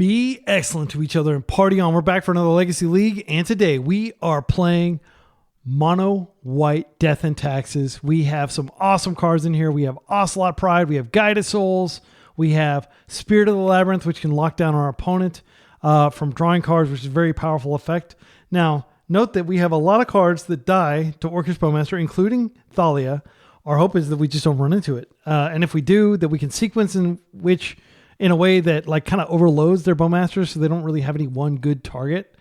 Be excellent to each other and party on. We're back for another Legacy League, and today we are playing Mono White Death and Taxes. We have some awesome cards in here. We have Ocelot Pride, we have Guided Souls, we have Spirit of the Labyrinth, which can lock down our opponent from drawing cards, which is a very powerful effect. Now, note that we have a lot of cards that die to Orcish Bowmaster, including Thalia. Our hope is that we just don't run into it. And if we do, that we can sequence in a way that like kind of overloads their Bowmasters so they don't really have any one good target.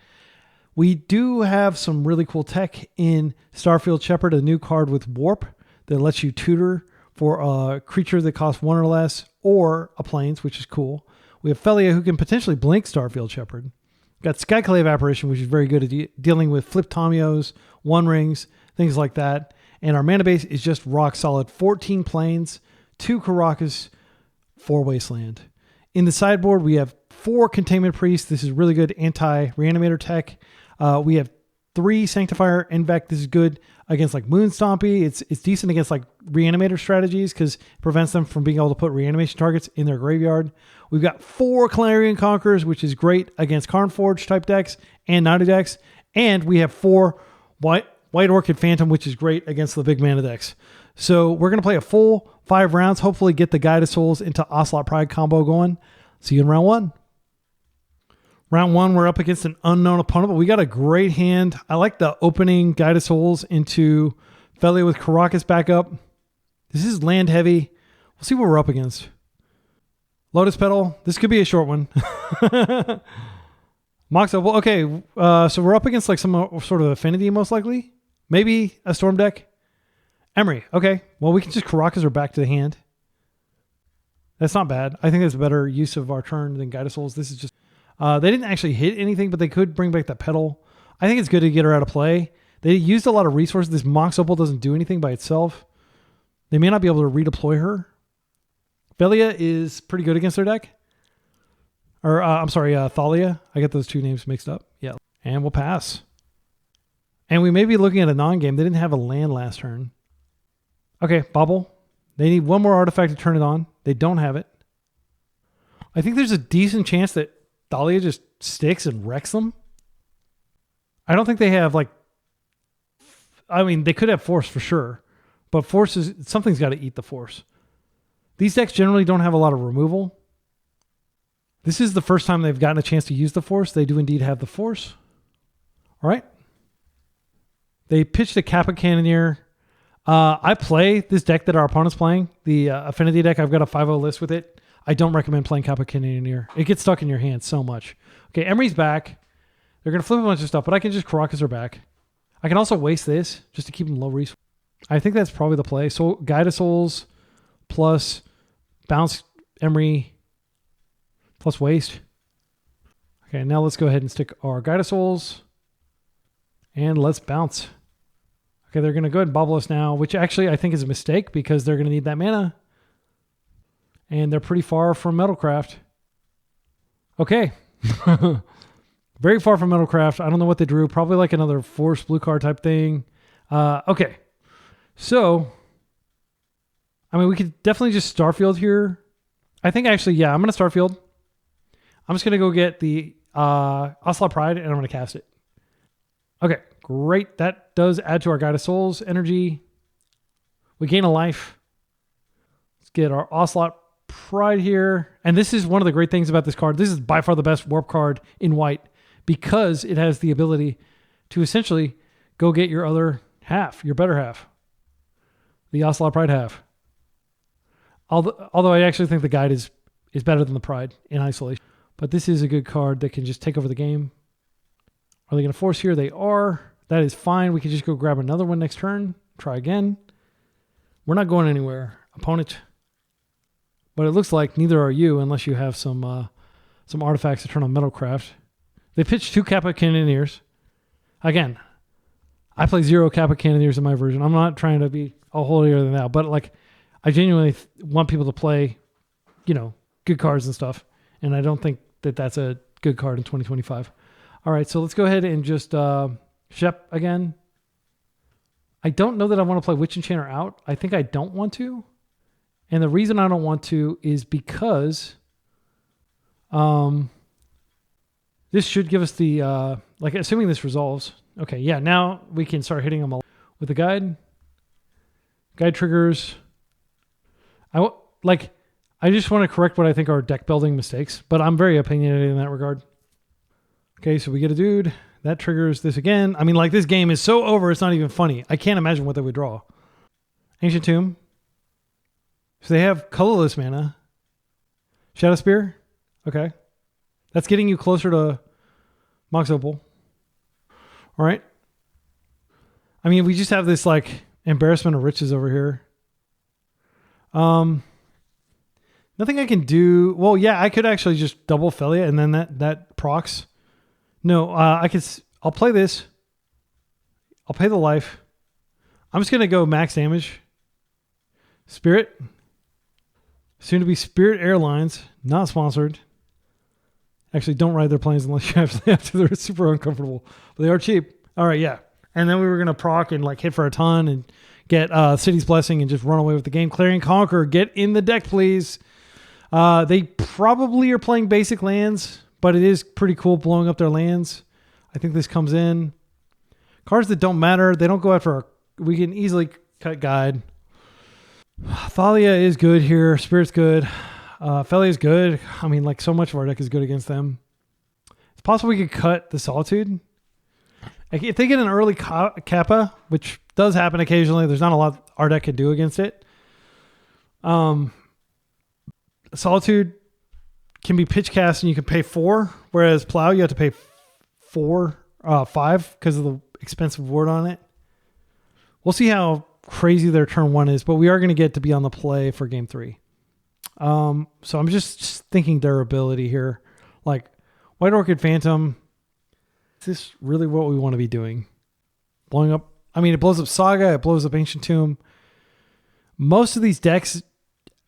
We do have some really cool tech in Starfield Shepherd, a new card with Warp that lets you tutor for a creature that costs 1 or less, or a Plains, which is cool. We have Felia, who can potentially blink Starfield Shepherd. Got Skyclave Apparition, which is very good at dealing with Flip Tomios, One Rings, things like that. And our mana base is just rock solid. 14 Plains, 2 Karakas, 4 Wasteland. In the sideboard, we have 4 Containment Priests. This is really good anti-reanimator tech. We have 3 Sanctifier Invec. This is good against like Moon Stompy. It's decent against like reanimator strategies because it prevents them from being able to put reanimation targets in their graveyard. We've got 4 Clarion Conquerors, which is great against Karnforge type decks and Nadu decks. And we have 4 White Orchid Phantom, which is great against the big mana decks. So we're going to play a full 5 rounds, hopefully get the Guided Souls into Ocelot Pride combo going. See you in round 1. Round 1, we're up against an unknown opponent, but we got a great hand. I like the opening Guided Souls into Felia with Karakas back up. This is land heavy. We'll see what we're up against. Lotus Petal. This could be a short one. Mox Opal. Okay, so we're up against like some sort of affinity most likely. Maybe a Storm deck. Emery. Okay, well we can just Karakas her back to the hand. That's not bad. I think that's a better use of our turn than Guided Souls. This is just... they didn't actually hit anything, but they could bring back that Petal. I think it's good to get her out of play. They used a lot of resources. This Mox Opal doesn't do anything by itself. They may not be able to redeploy her. Felia is pretty good against their deck. Or, I'm sorry, Thalia. I get those two names mixed up. Yeah. And we'll pass. And we may be looking at a non-game. They didn't have a land last turn. Okay, Bobble. They need one more artifact to turn it on. They don't have it. I think there's a decent chance that Thalia just sticks and wrecks them. I don't think they have like... I mean, they could have Force for sure. But Force is... Something's got to eat the Force. These decks generally don't have a lot of removal. This is the first time they've gotten a chance to use the Force. They do indeed have the Force. All right. They pitched a Kappa Cannoneer. I play this deck that our opponent's playing, the Affinity deck. I've got a 5-0 list with it. I don't recommend playing Kappa Cannoneer. It gets stuck in your hand so much. Okay, Emery's back. They're going to flip a bunch of stuff, but I can just Karakas her back. I can also waste this just to keep them low resource. I think that's probably the play. So Guided Souls plus bounce Emery plus waste. Okay, now let's go ahead and stick our Guided Souls and let's bounce. Okay, they're going to go ahead and bubble us now, which actually I think is a mistake because they're going to need that mana. And they're pretty far from Metalcraft. Okay. Very far from Metalcraft. I don't know what they drew. Probably like another Force blue card type thing. Okay. So, I mean, we could definitely just Starfield here. I think actually, yeah, I'm going to Starfield. I'm just going to go get the Ocelot Pride and I'm going to cast it. Okay, great. That does add to our Guided Souls energy. We gain a life. Let's get our Ocelot Pride here. And this is one of the great things about this card. This is by far the best warp card in white because it has the ability to essentially go get your other half, your better half. The Ocelot Pride half. Although I actually think the Guide is better than the Pride in isolation. But this is a good card that can just take over the game. Are they going to force here? They are. That is fine. We can just go grab another one next turn. Try again. We're not going anywhere. Opponent. But it looks like neither are you unless you have some artifacts to turn on Metalcraft. They pitched 2 Kappa Cannoneers. Again, I play 0 Kappa Cannoneers in my version. I'm not trying to be a holier than thou, but like I genuinely want people to play, you know, good cards and stuff. And I don't think that that's a good card in 2025. All right, so let's go ahead and just Shep again. I don't know that I want to play Witch Enchanter out. I think I don't want to. And the reason I don't want to is because This should give us the, like, assuming this resolves. Okay, yeah, now we can start hitting them with the guide. Guide triggers. I just want to correct what I think are deck building mistakes, but I'm very opinionated in that regard. Okay, so we get a dude. That triggers this again. I mean, like, this game is so over, it's not even funny. I can't imagine what they would draw. Ancient Tomb. So they have colorless mana. Shadow Spear. Okay. That's getting you closer to Mox Opal. All right. I mean, we just have this, like, embarrassment of riches over here. Nothing I can do. Well, yeah, I could actually just double Felia and then that procs. No, I'll play this. I'll pay the life. I'm just going to go max damage. Spirit. Soon to be Spirit Airlines. Not sponsored. Actually, don't ride their planes unless you have to. They're super uncomfortable. But they are cheap. All right, yeah. And then we were going to proc and like hit for a ton and get City's Blessing and just run away with the game. Clarion Conqueror, get in the deck, please. They probably are playing basic lands, but it is pretty cool blowing up their lands. I think this comes in. Cards that don't matter, they don't go after we can easily cut guide. Thalia is good here. Spirit's good. Felia is good. I mean, like, so much of our deck is good against them. It's possible we could cut the Solitude. Like, if they get an early Kappa, which does happen occasionally, there's not a lot our deck can do against it. Solitude can be pitch cast and you can pay 4, whereas Plow you have to pay 5 because of the expensive ward on it. We'll see how crazy their turn 1 is, but we are going to get to be on the play for game 3. So I'm just thinking durability here. Like, White Orchid Phantom, is this really what we want to be doing? Blowing up, I mean, it blows up Saga, it blows up Ancient Tomb. Most of these decks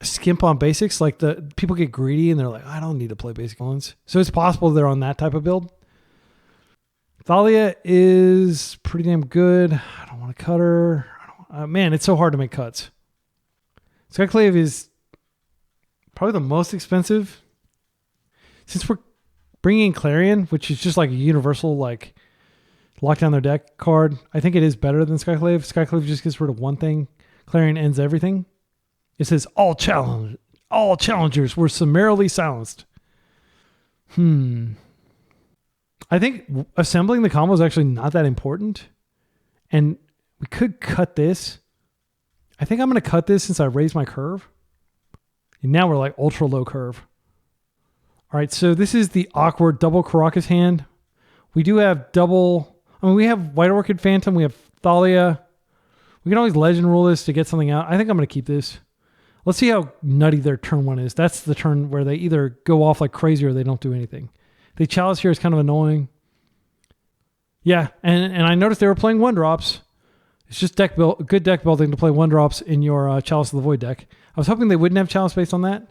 skimp on basics. Like, the people get greedy and they're like, I don't need to play basic ones. So it's possible they're on that type of build. Thalia is pretty damn good. I don't want to cut her. Man, it's so hard to make cuts. Skyclave is probably the most expensive. Since we're bringing in Clarion, which is just like a universal, like, lock down their deck card, I think it is better than Skyclave. Skyclave just gets rid of one thing. Clarion ends everything. It says all challengers were summarily silenced. I think assembling the combo is actually not that important. And we could cut this. I think I'm going to cut this since I raised my curve. And now we're like ultra low curve. All right, so this is the awkward double Caracas hand. We do have we have White Orchid Phantom. We have Thalia. We can always legend rule this to get something out. I think I'm going to keep this. Let's see how nutty their turn 1 is. That's the turn where they either go off like crazy or they don't do anything. The Chalice here is kind of annoying. Yeah, and I noticed they were playing 1-drops. It's just good deck building to play 1-drops in your Chalice of the Void deck. I was hoping they wouldn't have Chalice based on that.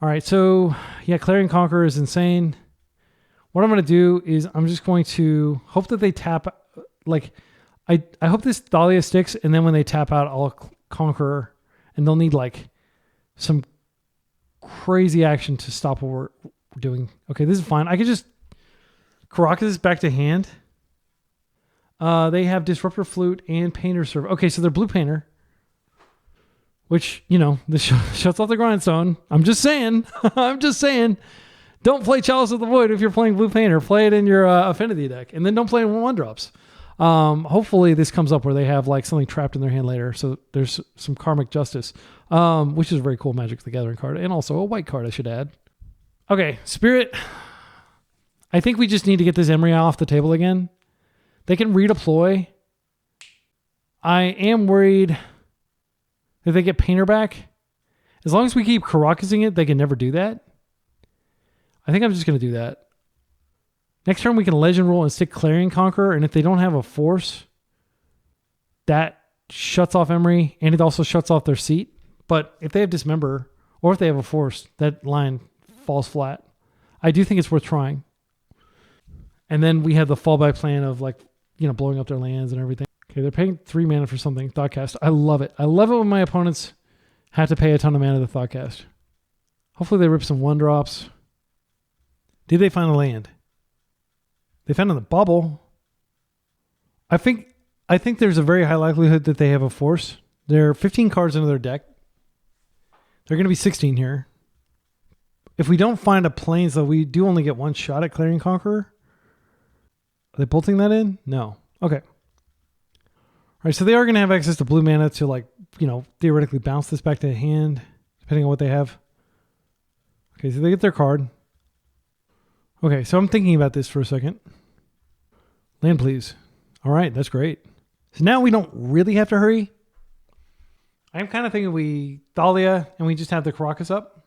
All right, so yeah, Clarion Conqueror is insane. What I'm going to do is I'm just going to hope that they tap. Like, I hope this Thalia sticks, and then when they tap out, I'll Conqueror, and they'll need like some crazy action to stop what we're doing. Okay, this is fine. I could just Caracas back to hand. They have Disruptor Flute and Painter Serve. Okay, so they're blue Painter, which, you know, this shuts off the Grindstone. I'm just saying. Don't play Chalice of the Void if you're playing blue Painter. Play it in your Affinity deck, and then don't play in 1-drops. Hopefully this comes up where they have like something trapped in their hand later, so there's some Karmic Justice, which is a very cool Magic the Gathering card, and also a white card, I should add. Okay, Spirit. I think we just need to get this Emery off the table again. They can redeploy. I am worried that they get Painter back. As long as we keep Caracasing it, they can never do that. I think I'm just going to do that. Next turn, we can Legend Roll and stick Clarion Conqueror, and if they don't have a force, that shuts off Emery, and it also shuts off their seat. But if they have Dismember, or if they have a force, that line falls flat. I do think it's worth trying. And then we have the fallback plan of, like, you know, blowing up their lands and everything. Okay, they're paying 3 mana for something. Thoughtcast. I love it. I love it when my opponents have to pay a ton of mana to Thoughtcast. Hopefully they rip some 1-drops. Did they find a land? They found in the bubble. I think there's a very high likelihood that they have a force. There are 15 cards into their deck. They're going to be 16 here. If we don't find a plains, though, we do only get one shot at Clarion Conqueror. Are they bolting that in? No. Okay. All right, so they are going to have access to blue mana to, like, you know, theoretically bounce this back to hand, depending on what they have. Okay, so they get their card. Okay, so I'm thinking about this for a second. Land, please. All right, that's great. So now we don't really have to hurry. I'm kind of thinking we Thalia and we just have the Caracas up.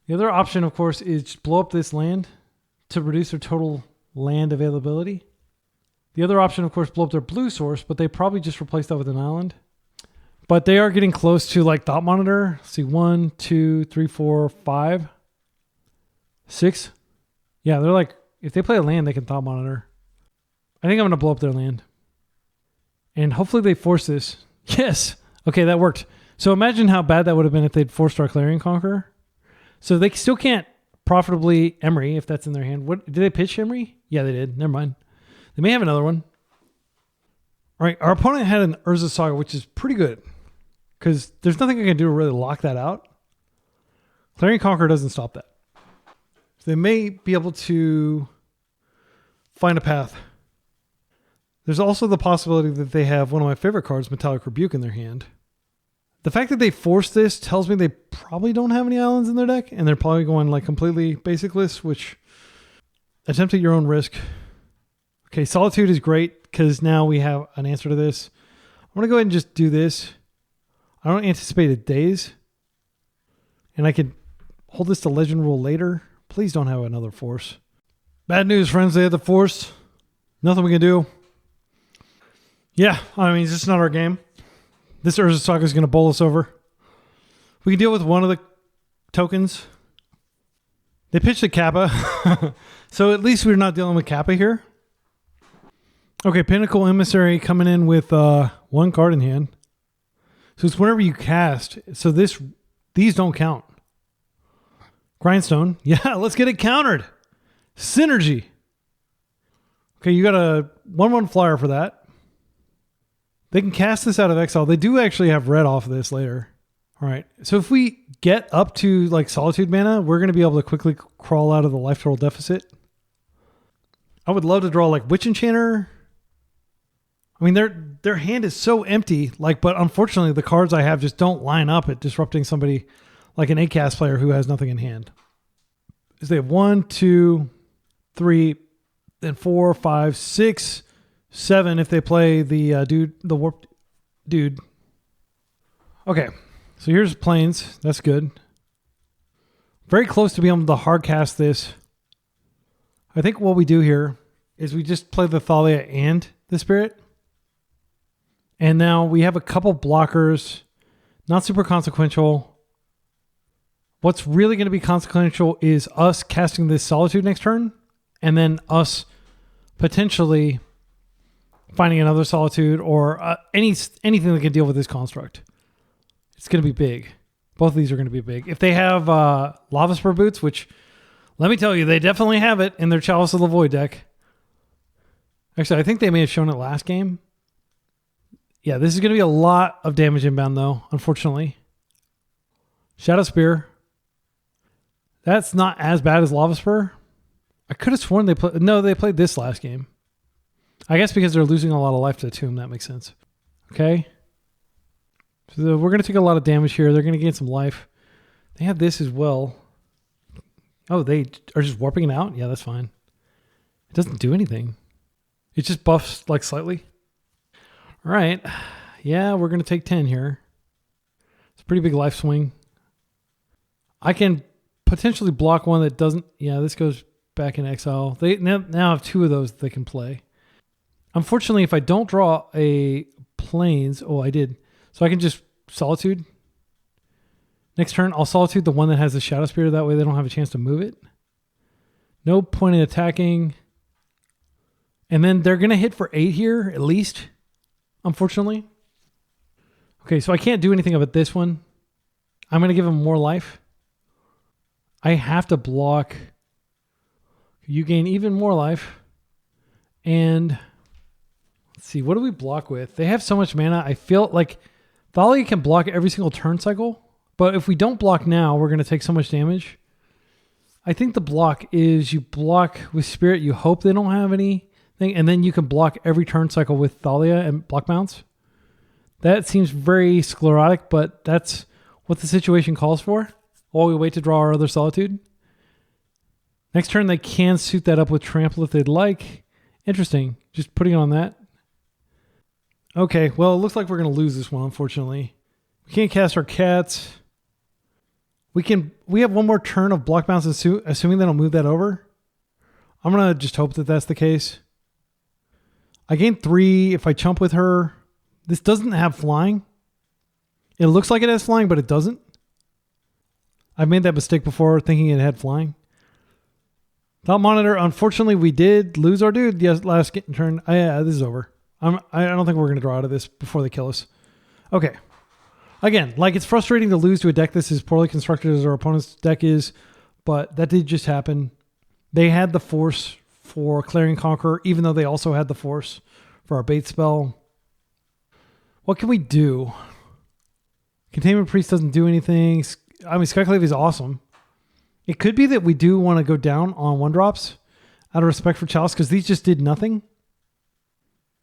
The other option, of course, is just blow up this land to reduce their total land availability. The other option, of course, blow up their blue source, but they probably just replace that with an island. But they are getting close to like Thought Monitor. Let's see, 1, 2, 3, 4, 5, 6. Yeah, they're like, if they play a land, they can Thought Monitor. I think I'm going to blow up their land. And hopefully they force this. Yes. Okay, that worked. So imagine how bad that would have been if they'd forced our Clarion Conqueror. So they still can't profitably Emery if that's in their hand. What did they pitch Emery? Yeah, they did. Never mind. They may have another one. All right, our opponent had an Urza Saga, which is pretty good because there's nothing I can do to really lock that out. Clarion Conqueror doesn't stop that. So they may be able to find a path. There's also the possibility that they have one of my favorite cards, Metallic Rebuke, in their hand. The fact that they forced this tells me they probably don't have any islands in their deck, and they're probably going like completely basicless, which attempt at your own risk. Okay, Solitude is great because now we have an answer to this. I'm going to go ahead and just do this. I don't anticipate a daze, and I can hold this to Legend Rule later. Please don't have another force. Bad news, friends. They had the force. Nothing we can do. Yeah, I mean, it's just not our game. This Urza Saga is going to bowl us over. We can deal with one of the tokens. They pitched a Kappa. So at least we're not dealing with Kappa here. Okay, Pinnacle Emissary coming in with one card in hand. So it's whenever you cast. So these don't count. Grindstone. Yeah, let's get it countered. Synergy. Okay, you got a 1/1 flyer for that. They can cast this out of exile. They do actually have red off of this later. All right. So if we get up to like Solitude mana, we're going to be able to quickly crawl out of the life total deficit. I would love to draw like Witch Enchanter. I mean, their hand is so empty, like, but unfortunately the cards I have just don't line up at disrupting somebody like an 8-cast player who has nothing in hand. So they have 1, 2, 3, then 4, 5, 6, 7 if they play the warped dude. Okay, so here's Plains. That's good. Very close to being able to hard cast this. I think what we do here is we just play the Thalia and the Spirit. And now we have a couple blockers. Not super consequential. What's really going to be consequential is us casting this Solitude next turn. And then us potentially finding another Solitude or anything that can deal with this construct. It's going to be big. Both of these are going to be big. If they have Lava Spur Boots, which, let me tell you, they definitely have it in their Chalice of the Void deck. Actually, I think they may have shown it last game. Yeah, this is going to be a lot of damage inbound, though, unfortunately. Shadow Spear. That's not as bad as Lava Spur. I could have sworn they played... No, they played this last game. I guess because they're losing a lot of life to the Tomb. That makes sense. Okay. So we're going to take a lot of damage here. They're going to gain some life. They have this as well. Oh, they are just warping it out? Yeah, that's fine. It doesn't do anything. It just buffs like slightly. All right. Yeah, we're going to take 10 here. It's a pretty big life swing. I can potentially block one that doesn't... Yeah, this goes back in exile. They now have 2 of those that they can play. Unfortunately, if I don't draw a Plains... Oh, I did. So I can just Solitude. Next turn, I'll Solitude the one that has the Shadow Spear. That way they don't have a chance to move it. No point in attacking. And then they're going to hit for 8 here, at least. Unfortunately. Okay, so I can't do anything about this one. I'm going to give him more life. I have to block You gain even more life. And let's see, what do we block with? They have so much mana. I feel like Thalia can block every single turn cycle. But if we don't block now, we're going to take so much damage. I think the block is you block with Spirit. You hope they don't have anything. And then you can block every turn cycle with Thalia and block bounce. That seems very sclerotic, but that's what the situation calls for. While we wait to draw our other Solitude. Next turn, they can suit that up with Trample if they'd like. Interesting. Just putting it on that. Okay, well, it looks like we're going to lose this one, unfortunately. We can't cast our cats. We have one more turn of block bounce, assuming they don't move that over. I'm going to just hope that that's the case. I gain 3 if I chump with her. This doesn't have flying. It looks like it has flying, but it doesn't. I've made that mistake before, thinking it had flying. Thought Monitor, unfortunately, we did lose our dude. Yes, last turn. Yeah, this is over. I don't think we're going to draw out of this before they kill us. Okay. Again, like it's frustrating to lose to a deck that's as poorly constructed as our opponent's deck is, but that did just happen. They had the force for Clarion Conqueror, even though they also had the force for our bait spell. What can we do? Containment Priest doesn't do anything. I mean, Skyclave is awesome. It could be that we do want to go down on 1-drops out of respect for Chalice, because these just did nothing.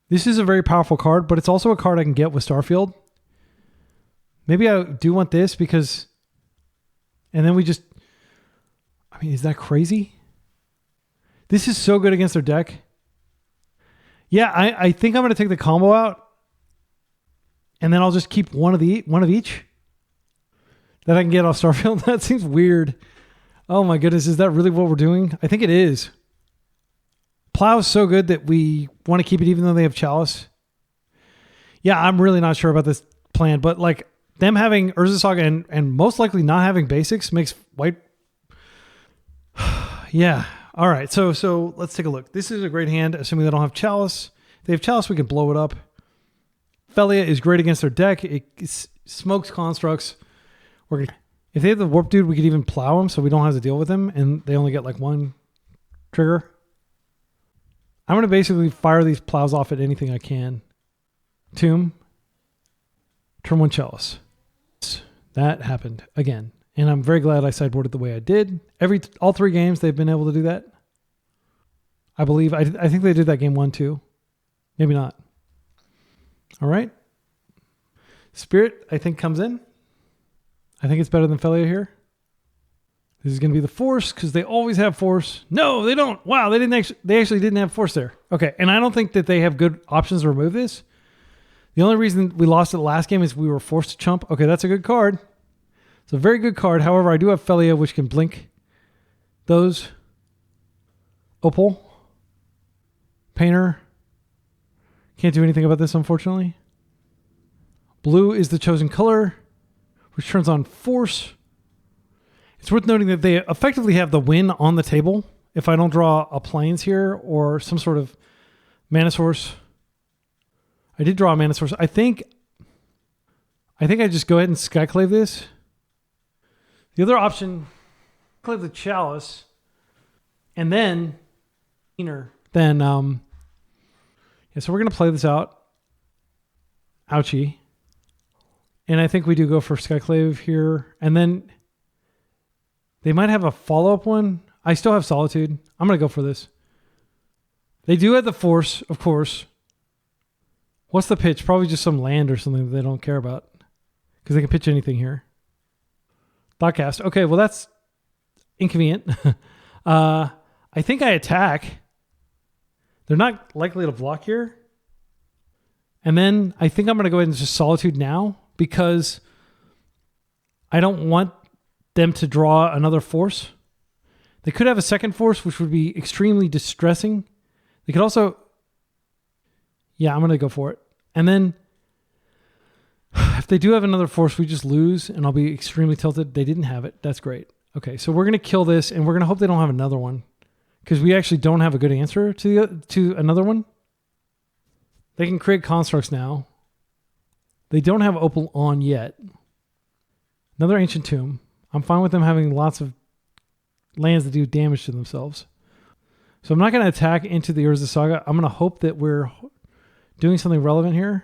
This is a very powerful card, but it's also a card I can get with Starfield. Maybe I do want this because... And then we just... I mean, is that crazy? This is so good against their deck. Yeah, I think I'm going to take the combo out. And then I'll just keep one of each. That I can get off Starfield. That seems weird. Oh my goodness, is that really what we're doing? I think it is. Plow is so good that we want to keep it even though they have Chalice. Yeah, I'm really not sure about this plan, but like them having Urza Saga and most likely not having basics makes white... Yeah. All right, so let's take a look. This is a great hand, assuming they don't have Chalice. If they have Chalice, we can blow it up. Felia is great against their deck. It smokes constructs. If they have the Warp Dude, we could even plow them so we don't have to deal with them, and they only get like 1 trigger. I'm going to basically fire these plows off at anything I can. Tomb. Turn 1 Chalice. That happened again. And I'm very glad I sideboarded the way I did. All 3 games, they've been able to do that. I believe. I think they did that game 1 too. Maybe not. All right. Spirit, I think, comes in. I think it's better than Felia here. This is going to be the force because they always have force. No, they don't. Wow, they actually didn't have force there. Okay, and I don't think that they have good options to remove this. The only reason we lost it last game is we were forced to chump. Okay, that's a good card. It's a very good card. However, I do have Felia, which can blink those. Opal. Painter. Can't do anything about this, unfortunately. Blue is the chosen color, which turns on force. It's worth noting that they effectively have the win on the table if I don't draw a plains here or some sort of mana source. I did draw a mana source. I think I just go ahead and Skyclave this. The other option, clave the Chalice, and then yeah, so we're going to play this out. Ouchie. And I think we do go for Skyclave here. And then they might have a follow-up one. I still have Solitude. I'm going to go for this. They do have the force, of course. What's the pitch? Probably just some land or something that they don't care about. Because they can pitch anything here. Thoughtcast. Okay, well that's inconvenient. I think I attack. They're not likely to block here. And then I think I'm going to go ahead and just Solitude now because I don't want them to draw another force. They could have a second force, which would be extremely distressing. They could also... Yeah, I'm going to go for it. And then if they do have another force, we just lose and I'll be extremely tilted. They didn't have it. That's great. Okay, so we're going to kill this and we're going to hope they don't have another one because we actually don't have a good answer to another one. They can create constructs now. They don't have Opal on yet. Another Ancient Tomb. I'm fine with them having lots of lands that do damage to themselves. So I'm not going to attack into the Urza Saga. I'm going to hope that we're doing something relevant here.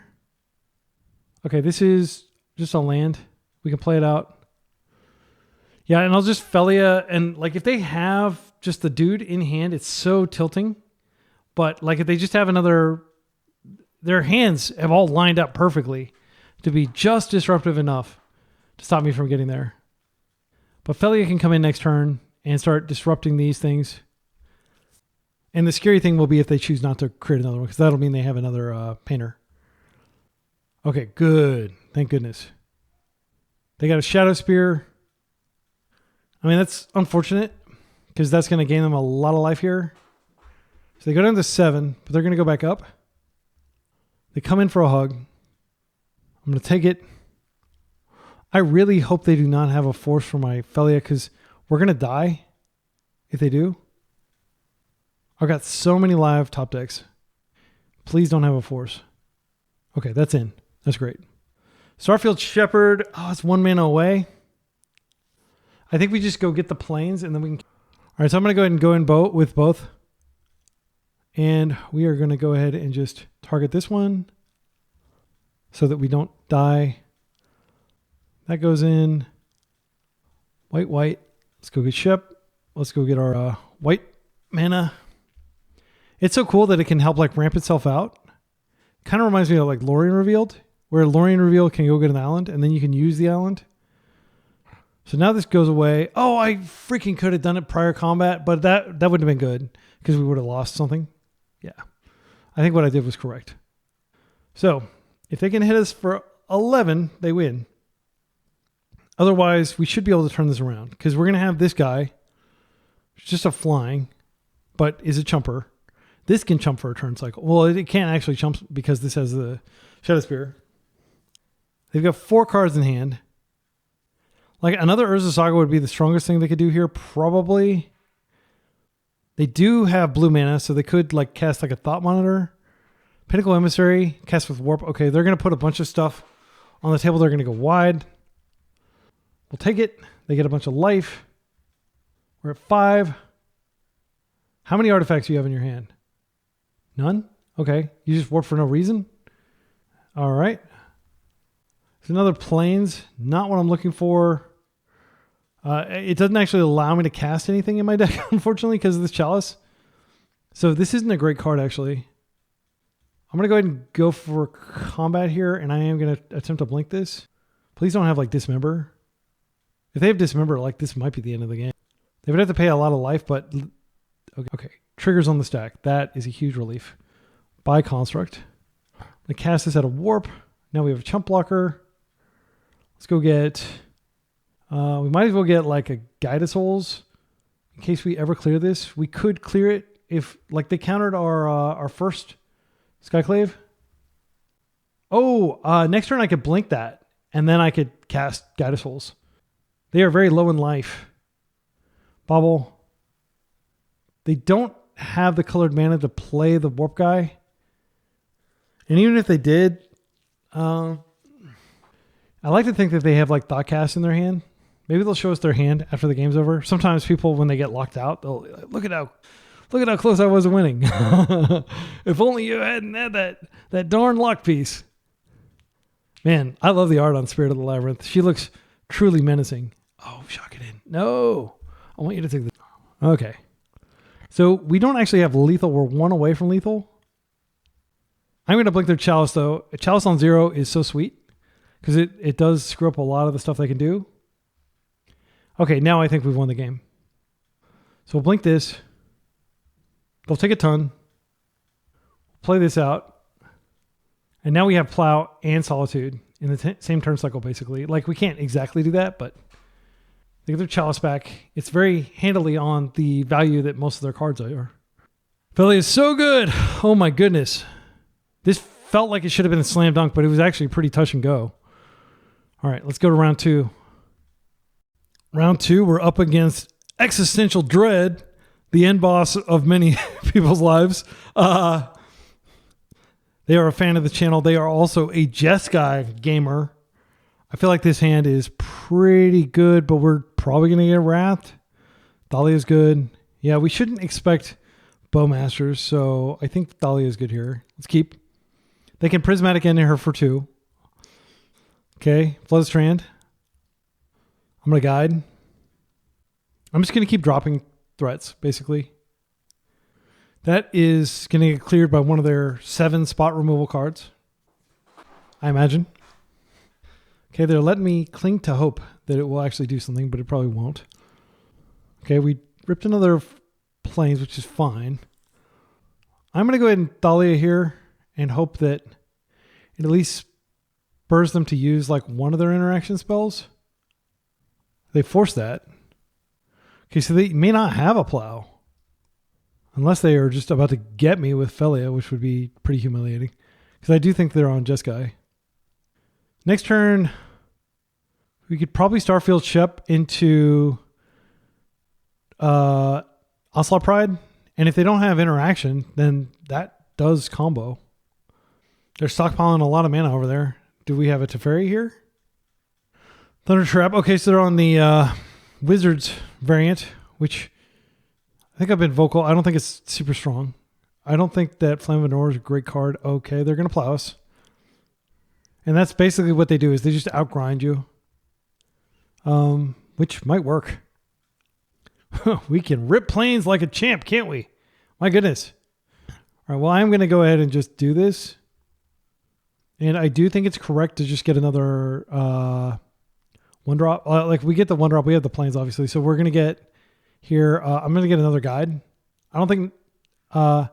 Okay, this is just a land. We can play it out. Yeah, and I'll just Felia. And like if they have just the dude in hand, it's so tilting. But like if they just have another... Their hands have all lined up perfectly to be just disruptive enough to stop me from getting there. But Felia can come in next turn and start disrupting these things. And the scary thing will be if they choose not to create another one, because that'll mean they have another painter. Okay, good. Thank goodness. They got a Shadow Spear. I mean, that's unfortunate, because that's going to gain them a lot of life here. So they go down to 7, but they're going to go back up. They come in for a hug. I'm going to take it. I really hope they do not have a force for my Felia, because we're going to die if they do. I've got so many live top decks. Please don't have a force. Okay, that's in. That's great. Starfield Shepherd. Oh, it's 1 mana away. I think we just go get the planes and then we can... All right, so I'm going to go ahead and go in with both. And we are going to go ahead and just target this one so that we don't die. That goes in. White, white. Let's go get Shep. Let's go get our white mana. It's so cool that it can help like ramp itself out. Kind of reminds me of like Lorien Revealed, where Lorien Revealed can go get an island and then you can use the island. So now this goes away. Oh, I freaking could have done it prior combat, but that wouldn't have been good because we would have lost something. Yeah. I think what I did was correct. So if they can hit us for 11, they win. Otherwise, we should be able to turn this around because we're going to have this guy. It's just a flying, but is a chumper. This can chump for a turn cycle. Well, it can't actually chump because this has the Shadow Spear. They've got 4 cards in hand. Like another Urza Saga would be the strongest thing they could do here, probably. They do have blue mana, so they could like cast like a Thought Monitor. Pinnacle Emissary, cast with Warp. Okay, they're going to put a bunch of stuff on the table. They're going to go wide. We'll take it. They get a bunch of life. We're at 5. How many artifacts do you have in your hand? None? Okay. You just warp for no reason? All right. There's another planes. Not what I'm looking for. It doesn't actually allow me to cast anything in my deck, unfortunately, because of this Chalice. So this isn't a great card, actually. I'm going to go ahead and go for combat here, and I am going to attempt to blink this. Please don't have, like, Dismember. If they have Dismember, like, this might be the end of the game. They would have to pay a lot of life, but... Okay. Triggers on the stack. That is a huge relief. Buy Construct. I'm going to cast this out of Warp. Now we have a Chump Blocker. Let's go get... we might as well get like a Guide of Souls in case we ever clear this. We could clear it if like they countered our first Skyclave. Oh, next turn I could blink that and then I could cast Guide of Souls. They are very low in life. Bobble. They don't have the colored mana to play the Warp guy. And even if they did, I like to think that they have like Thoughtcast in their hand. Maybe they'll show us their hand after the game's over. Sometimes people, when they get locked out, they'll look at how close I was to winning. If only you hadn't had that darn lock piece. Man, I love the art on Spirit of the Labyrinth. She looks truly menacing. Oh, shock it in. No, I want you to take this. Okay. So we don't actually have lethal. We're 1 away from lethal. I'm going to blink their Chalice, though. A Chalice on 0 is so sweet because it does screw up a lot of the stuff they can do. Okay, now I think we've won the game. So we'll blink this. They'll take a ton. Play this out. And now we have Plow and Solitude in the same turn cycle, basically. Like, we can't exactly do that, but they get their Chalice back. It's very handily on the value that most of their cards are. Philly is so good. Oh, my goodness. This felt like it should have been a slam dunk, but it was actually pretty touch and go. All right, let's go to round 2. Round 2, we're up against Existential Dread, the end boss of many people's lives. They are a fan of the channel. They are also a Jeskai gamer. I feel like this hand is pretty good, but we're probably going to get Wrath. Thalia is good. Yeah, we shouldn't expect Bowmasters, so I think Thalia is good here. Let's keep. They can Prismatic End her for 2. Okay, Floodstrand. I'm going to guide. I'm just going to keep dropping threats, basically. That is going to get cleared by one of their 7 spot removal cards, I imagine. Okay, they're letting me cling to hope that it will actually do something, but it probably won't. Okay, we ripped another Plains, which is fine. I'm going to go ahead and Thalia here and hope that it at least spurs them to use like one of their interaction spells. They force that. Okay, so they may not have a plow. Unless they are just about to get me with Felia, which would be pretty humiliating. Because I do think they're on Jeskai. Next turn, we could probably Starfield Shep into Onslaught Pride. And if they don't have interaction, then that does combo. They're stockpiling a lot of mana over there. Do we have a Teferi here? Thunder Trap. Okay, so they're on the Wizards variant, which I think I've been vocal. I don't think it's super strong. I don't think that Flame of Nor is a great card. Okay, they're going to plow us. And that's basically what they do, is they just outgrind you. Which might work. We can rip Plains like a champ, can't we? My goodness. All right, well, I'm going to go ahead and just do this. And I do think it's correct to just get another 1-drop. Like, we get the 1-drop. We have the Plains, obviously. So we're going to get here. I'm going to get another guide. I don't think... a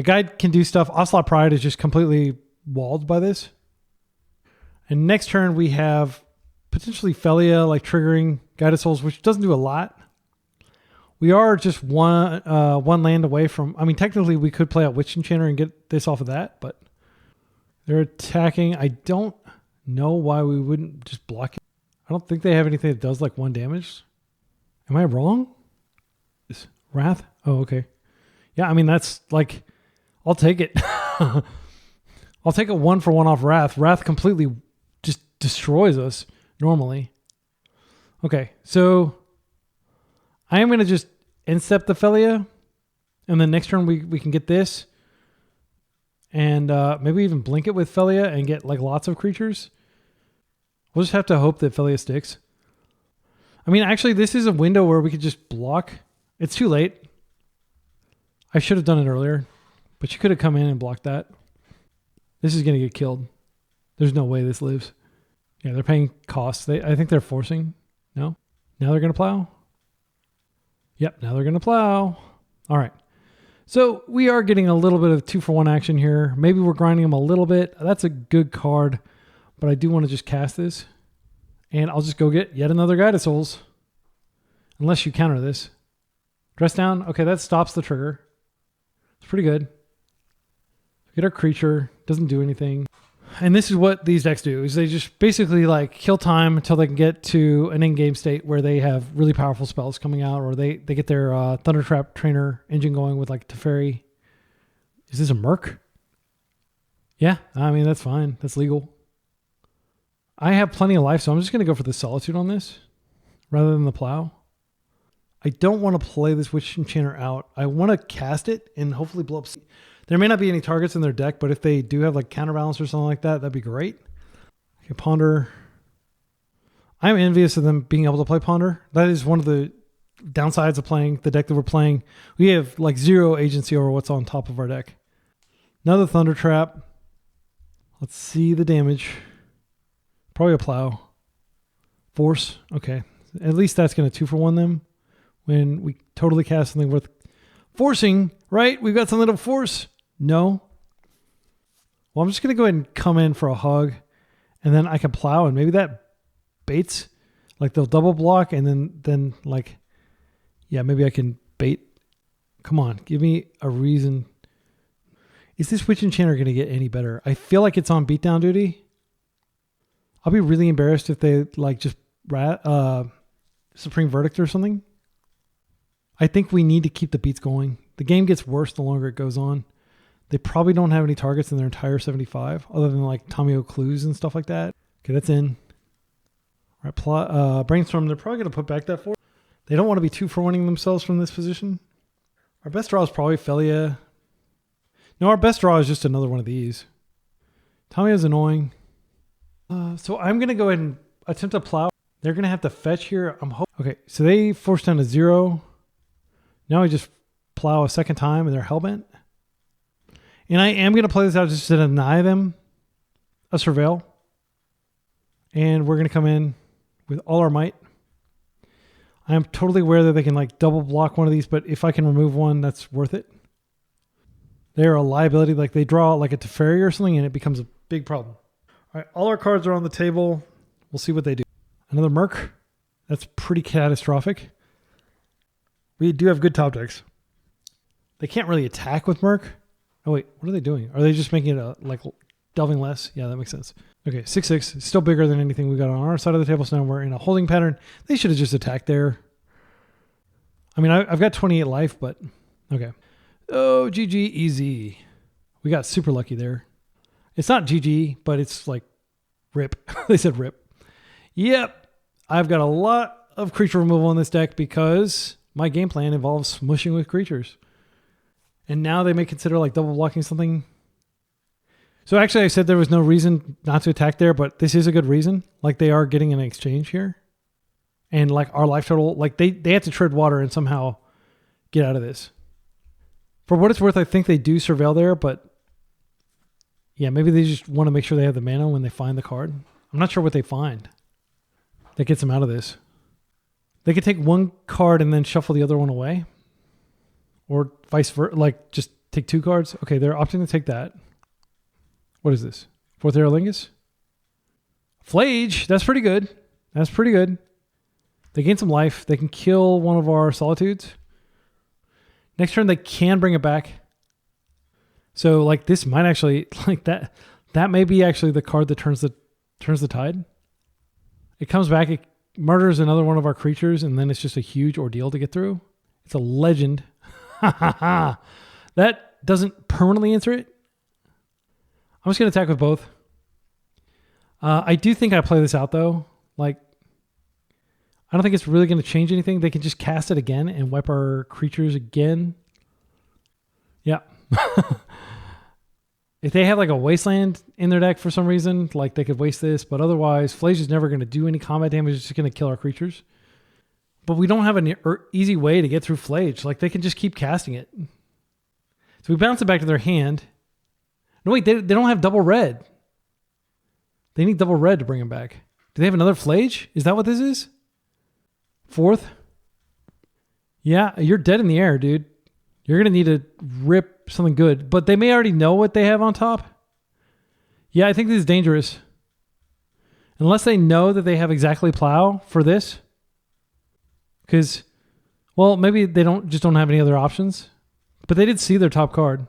guide can do stuff. Onslaught Pride is just completely walled by this. And next turn, we have potentially Felia, like triggering Guided Souls, which doesn't do a lot. We are just one land away from... I mean, technically, we could play out Witch Enchanter and get this off of that, but they're attacking. I don't know why we wouldn't just block it. I don't think they have anything that does like 1 damage. Am I wrong? Is Wrath? Oh, okay. Yeah, I mean, that's like... I'll take it. I'll take a 1-for-1 off Wrath. Wrath completely just destroys us normally. Okay, so I am going to just instep the Felia, and then next turn we can get this, and maybe even blink it with Felia and get like lots of creatures. We'll just have to hope that Felia sticks. I mean, actually, this is a window where we could just block. It's too late. I should have done it earlier. But you could have come in and blocked that. This is going to get killed. There's no way this lives. Yeah, they're paying costs. I think they're forcing. No? Now they're going to plow? Yep, now they're going to plow. All right. So we are getting a little bit of 2-for-1 action here. Maybe we're grinding them a little bit. That's a good card. But I do want to just cast this. And I'll just go get yet another Guided Souls. Unless you counter this. Dress down. Okay, that stops the trigger. It's pretty good. Get our creature, doesn't do anything. And this is what these decks do, is they just basically like kill time until they can get to an in-game state where they have really powerful spells coming out, or they get their Thunder Trap Trainer engine going with like Teferi. Is this a Merc? Yeah, I mean, that's fine. That's legal. I have plenty of life, so I'm just going to go for the Solitude on this rather than the Plow. I don't want to play this Witch Enchanter out. I want to cast it and hopefully blow up. There may not be any targets in their deck, but if they do have like Counterbalance or something like that, that'd be great. Okay, Ponder. I'm envious of them being able to play Ponder. That is one of the downsides of playing the deck that we're playing. We have like 0 agency over what's on top of our deck. Another Thunder Trap. Let's see the damage. Probably a Plow. Force. Okay. At least that's going to 2-for-1 them when we totally cast something worth forcing, right? We've got something to force. No. Well, I'm just going to go ahead and come in for a hug, and then I can Plow, and maybe that baits. Like they'll double block, and then like, yeah, maybe I can bait. Come on, give me a reason. Is this Witch Enchanter going to get any better? I feel like it's on beatdown duty. I'll be really embarrassed if they like just Supreme Verdict or something. I think we need to keep the beats going. The game gets worse the longer it goes on. They probably don't have any targets in their entire 75, other than like Tommy Clues and stuff like that. Okay, that's in. All right, Brainstorm, they're probably going to put back that 4. They don't want to be 2-for-1ing themselves from this position. Our best draw is probably Felia. No, our best draw is just another one of these. Tommy is annoying. So I'm going to go ahead and attempt to plow. They're going to have to fetch here. Okay, so they forced down to 0. Now I just plow a second time and they're hellbent. And I am going to play this out just to deny them a surveil. And we're going to come in with all our might. I am totally aware that they can like double block one of these, but if I can remove one, that's worth it. They're a liability. Like they draw like a Teferi or something and it becomes a big problem. All right, all our cards are on the table. We'll see what they do. Another Merc. That's pretty catastrophic. We do have good top decks. They can't really attack with Merc. Oh wait, what are they doing? Are they just making it like delving less? Yeah, that makes sense. Okay, 6/6. Still bigger than anything we got on our side of the table. So now we're in a holding pattern. They should have just attacked there. I mean, I've got 28 life, but okay. Oh, GG, easy. We got super lucky there. It's not GG, but it's like rip. They said rip. Yep. I've got a lot of creature removal in this deck because my game plan involves smushing with creatures. And now they may consider like double blocking something. So actually I said there was no reason not to attack there, but this is a good reason. Like they are getting an exchange here. And like our life total, like they have to tread water and somehow get out of this. For what it's worth, I think they do surveil there, but yeah, maybe they just want to make sure they have the mana when they find the card. I'm not sure what they find that gets them out of this. They could take one card and then shuffle the other one away. Or vice versa, like just take 2 cards. Okay, they're opting to take that. What is this? 4th Aerolingus? Flage, that's pretty good. That's pretty good. They gain some life. They can kill one of our Solitudes. Next turn, they can bring it back. So like this might actually, like that may be actually the card that turns the tide. It comes back, it murders another one of our creatures, and then it's just a huge ordeal to get through. It's a legend. That doesn't permanently answer it. I'm just going to attack with both. I do think I play this out though. Like, I don't think it's really going to change anything. They can just cast it again and wipe our creatures again. Yeah. If they have like a Wasteland in their deck for some reason, like they could waste this, but otherwise Flage is never going to do any combat damage. It's just going to kill our creatures. But we don't have an easy way to get through Flage. Like they can just keep casting it. So we bounce it back to their hand. No, wait, they don't have double red. They need double red to bring them back. Do they have another Flage? Is that what this is? 4th? Yeah, you're dead in the air, dude. You're going to need to rip something good. But they may already know what they have on top. Yeah, I think this is dangerous. Unless they know that they have exactly plow for this. Because, well, maybe they don't have any other options. But they did see their top card.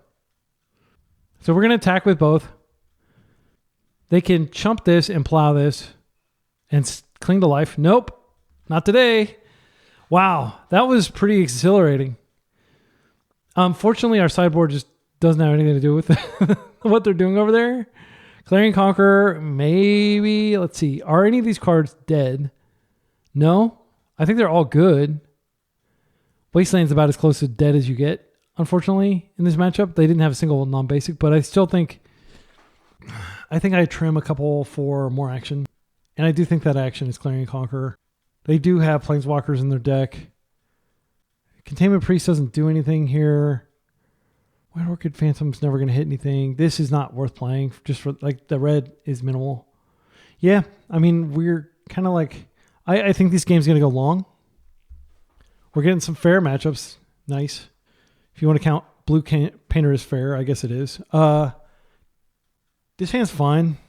So we're going to attack with both. They can chump this and plow this and cling to life. Nope, not today. Wow, that was pretty exhilarating. Unfortunately, our sideboard just doesn't have anything to do with what they're doing over there. Clarion Conqueror, maybe. Let's see. Are any of these cards dead? No. I think they're all good. Wasteland's about as close to dead as you get, unfortunately, in this matchup. They didn't have a single non-basic, but I still think I trim a couple for more action. And I do think that action is Clarion Conqueror. They do have Planeswalkers in their deck. Containment Priest doesn't do anything here. White Orchid Phantom's never going to hit anything. This is not worth playing. Just for like the red is minimal. Yeah, I mean, we're kind of like... I think this game's going to go long. We're getting some fair matchups. Nice. If you want to count Blue Painter as fair, I guess it is. This hand's fine.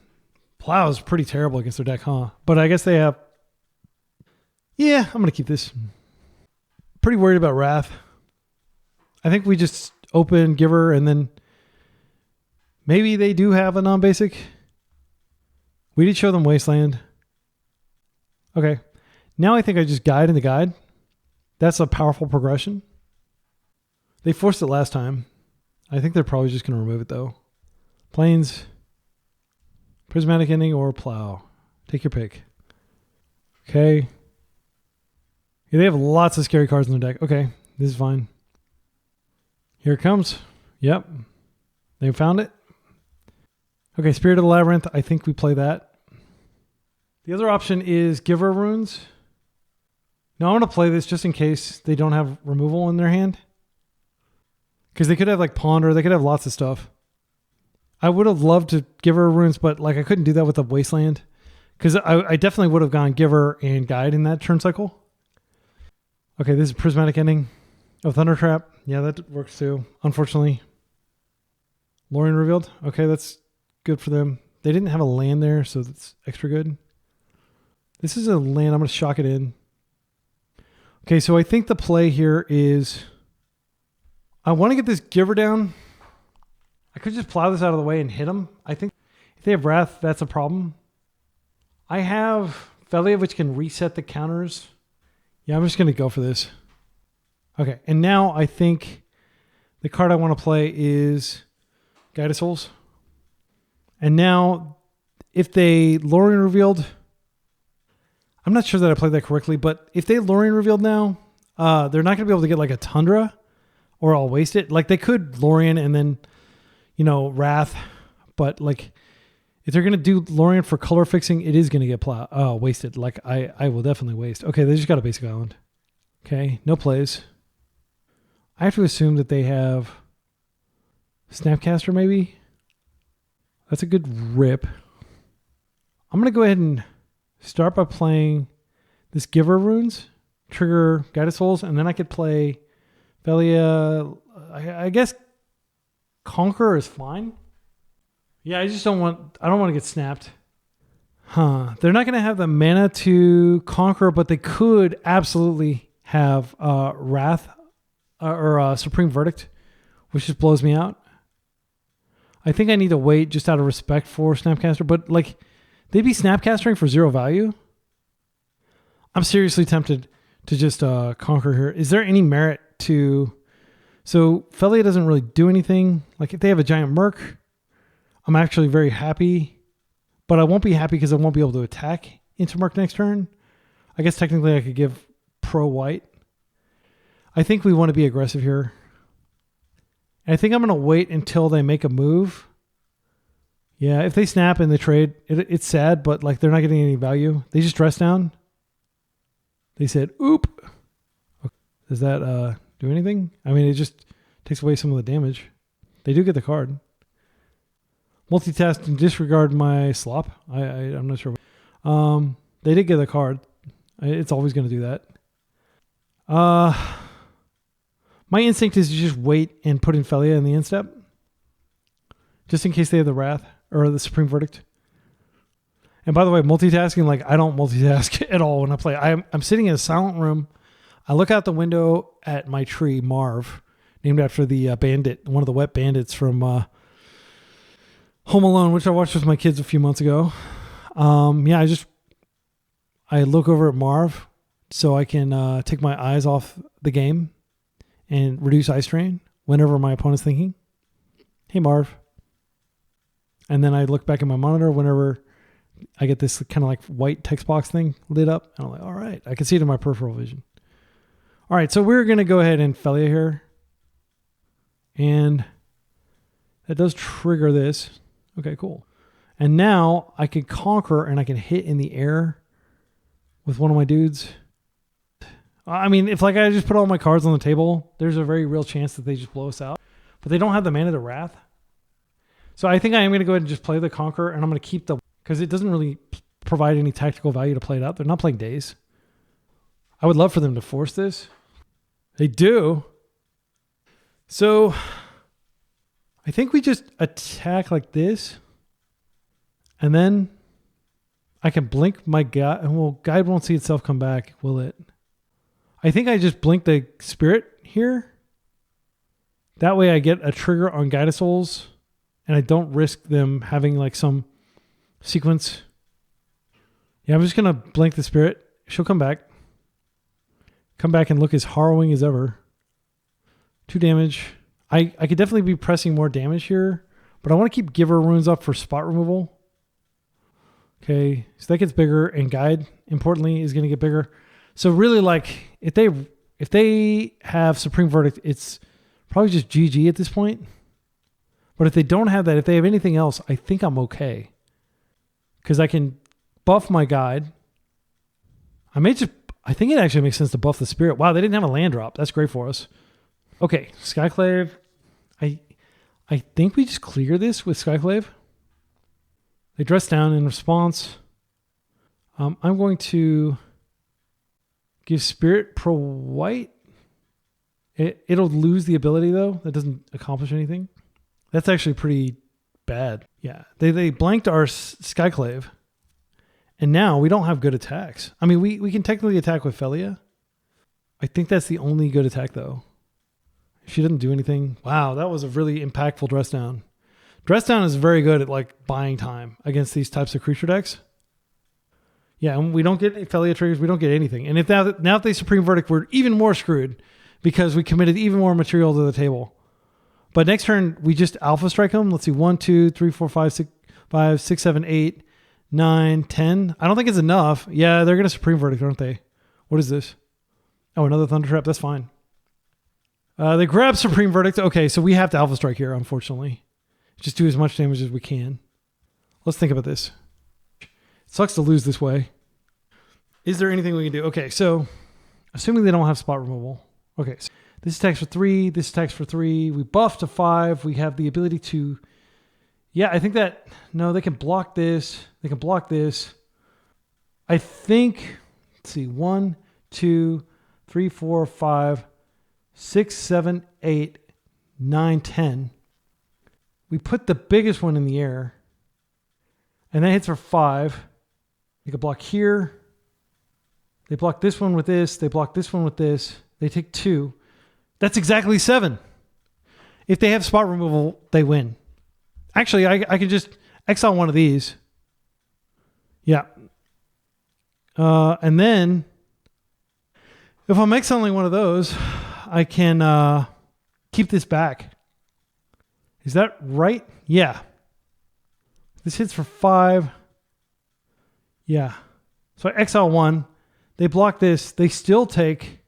Plow is pretty terrible against their deck, huh? But I guess they have... Yeah, I'm going to keep this. Pretty worried about Wrath. I think we just open Giver and then maybe they do have a non-basic. We did show them Wasteland. Okay. Now I think I just guide in the guide. That's a powerful progression. They forced it last time. I think they're probably just going to remove it though. Plains, Prismatic Ending, or Plow. Take your pick. Okay. Yeah, they have lots of scary cards in their deck. Okay, this is fine. Here it comes. Yep. They found it. Okay, Spirit of the Labyrinth. I think we play that. The other option is Giver Runes. Now I'm going to play this just in case they don't have removal in their hand. Because they could have like Ponder. They could have lots of stuff. I would have loved to Giver Runes, but like I couldn't do that with the Wasteland. Because I definitely would have gone Giver and Guide in that turn cycle. Okay, this is Prismatic Ending. Oh, Thunder Trap. Yeah, that works too. Unfortunately. Lorien revealed. Okay, that's good for them. They didn't have a land there, so that's extra good. This is a land. I'm going to shock it in. Okay, so I think the play here is I want to get this Giver down. I could just plow this out of the way and hit them. I think if they have Wrath, that's a problem. I have Felia, which can reset the counters. Yeah, I'm just going to go for this. Okay, and now I think the card I want to play is Guide of Souls. And now, if they Lorien revealed, I'm not sure that I played that correctly, but if they Lorien revealed now, they're not going to be able to get like a Tundra, or I'll waste it. Like they could Lorien and then, Wrath, but like if they're going to do Lorien for color fixing, it is going to get wasted. Like I will definitely waste. Okay, they just got a basic island. Okay, no plays. I have to assume that they have Snapcaster maybe. That's a good rip. I'm going to go ahead and start by playing this Giver Runes, trigger Guide of Souls, and then I could play Felia. I guess Conqueror is fine. Yeah, I don't want to get snapped. They're not going to have the mana to Conquer, but they could absolutely have Wrath or Supreme Verdict, which just blows me out. I think I need to wait just out of respect for Snapcaster, but like they'd be Snapcastering for 0 value. I'm seriously tempted to just Conquer here. Is there any merit to... So Felia doesn't really do anything. Like if they have a giant Merc, I'm actually very happy, but I won't be happy because I won't be able to attack into Merc next turn. I guess technically I could give pro white. I think we want to be aggressive here. And I think I'm going to wait until they make a move. Yeah, if they snap and they trade, it's sad, but like they're not getting any value. They just dress down. They said, oop. Does that do anything? I mean, it just takes away some of the damage. They do get the card. Multitask and disregard my slop. I'm not sure. They did get the card. It's always going to do that. My instinct is to just wait and put in Felia in the instep. Just in case they have the Wrath or the Supreme Verdict. And by the way, multitasking, like I don't multitask at all when I play. I'm sitting in a silent room. I look out the window at my tree, Marv, named after the bandit, one of the wet bandits from Home Alone, which I watched with my kids a few months ago. I look over at Marv so I can take my eyes off the game and reduce eye strain whenever my opponent's thinking, hey, Marv. And then I look back at my monitor whenever I get this kind of like white text box thing lit up. And I'm like, all right, I can see it in my peripheral vision. All right, so we're going to go ahead and Felia here. And that does trigger this. Okay, cool. And now I can Conquer and I can hit in the air with one of my dudes. I mean, if like I just put all my cards on the table, there's a very real chance that they just blow us out. But they don't have the mana to Wrath. So I think I am going to go ahead and just play the Conqueror, and I'm going to keep the... Because it doesn't really provide any tactical value to play it out. They're not playing Days. I would love for them to force this. They do. So I think we just attack like this. And then I can blink my Guide. Well, Guide won't see itself come back, will it? I think I just blink the Spirit here. That way I get a trigger on Guide of Souls. And I don't risk them having like some sequence. Yeah, I'm just going to blink the Spirit. She'll come back. Come back and look as harrowing as ever. 2 damage. I could definitely be pressing more damage here. But I want to keep Giver Runes up for spot removal. Okay, so that gets bigger. And Guide, importantly, is going to get bigger. So really like, if they have Supreme Verdict, it's Probably just GG at this point. But if they don't have that, if they have anything else, I think I'm okay. Because I can buff my guide. I think it actually makes sense to buff the spirit. Wow, they didn't have a land drop. That's great for us. Okay, Skyclave. I think we just clear this with Skyclave. They dress down in response. I'm going to give Spirit Pro White. It'll lose the ability, though. That doesn't accomplish anything. That's actually pretty bad. Yeah, they blanked our Skyclave. And now we don't have good attacks. I mean, we can technically attack with Felia. I think that's the only good attack, though. If she doesn't do anything. Wow, that was a really impactful dress down. Dress down is very good at like buying time against these types of creature decks. Yeah, and we don't get Felia triggers. We don't get anything. And if now if they Supreme Verdict, we're even more screwed because we committed even more material to the table. But next turn, we just Alpha Strike them. Let's see. 1, 2, 3, 4, 5, 6, 7, 8, 9, 10. I don't think it's enough. Yeah, they're going to Supreme Verdict, aren't they? What is this? Oh, another Thunder Trap. That's fine. They grab Supreme Verdict. Okay, so we have to Alpha Strike here, unfortunately. Just do as much damage as we can. Let's think about this. It sucks to lose this way. Is there anything we can do? Okay, so assuming they don't have spot removal. Okay, so this attacks for 3. This attacks for 3. We buff to 5. We have the ability to... Yeah, I think that... No, they can block this. They can block this. I think... Let's see. 1, 2, 3, 4, 5, 6, 7, 8, 9, 10. We put the biggest one in the air. And that hits for 5. They can block here. They block this one with this. They block this one with this. They take 2. That's exactly 7. If they have spot removal, they win. Actually, I can just exile one of these. Yeah. And then, if I'm exiling one of those, I can keep this back. Is that right? Yeah. This hits for 5. Yeah. So I exile 1. They block this. They still take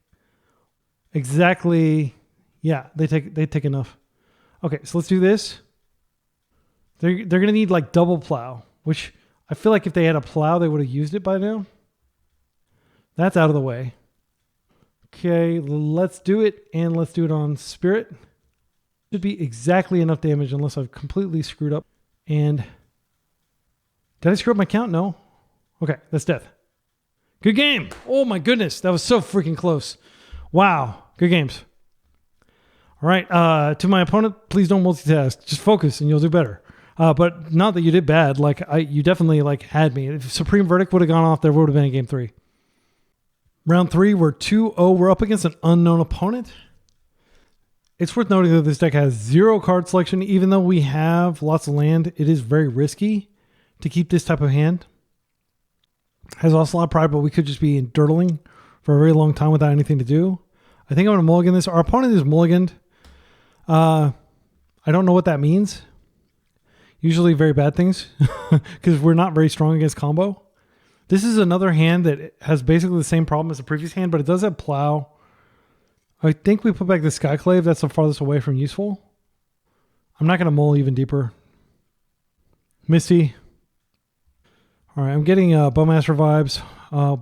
exactly... Yeah, they take enough. Okay, so let's do this. They're going to need like double plow, which I feel like if they had a plow, they would have used it by now. That's out of the way. Okay, let's do it, and let's do it on Spirit. Should be exactly enough damage unless I've completely screwed up. And did I screw up my count? No. Okay, that's death. Good game. Oh my goodness, that was so freaking close. Wow, good games. All right, to my opponent, please don't multitask. Just focus, and you'll do better. But not that you did bad. Like you definitely like had me. If Supreme Verdict would have gone off, there would have been a game 3. Round 3, we're 2-0. We're up against an unknown opponent. It's worth noting that this deck has 0 card selection. Even though we have lots of land, it is very risky to keep this type of hand. Has also a lot of pride, but we could just be dirtling for a very long time without anything to do. I think I'm going to mulligan this. Our opponent is mulliganed. I don't know what that means. Usually very bad things because we're not very strong against combo. This is another hand that has basically the same problem as the previous hand, but it does have plow. I think we put back the Skyclave. That's the farthest away from useful. I'm not going to mull even deeper. Misty. All right, I'm getting Bowmaster vibes,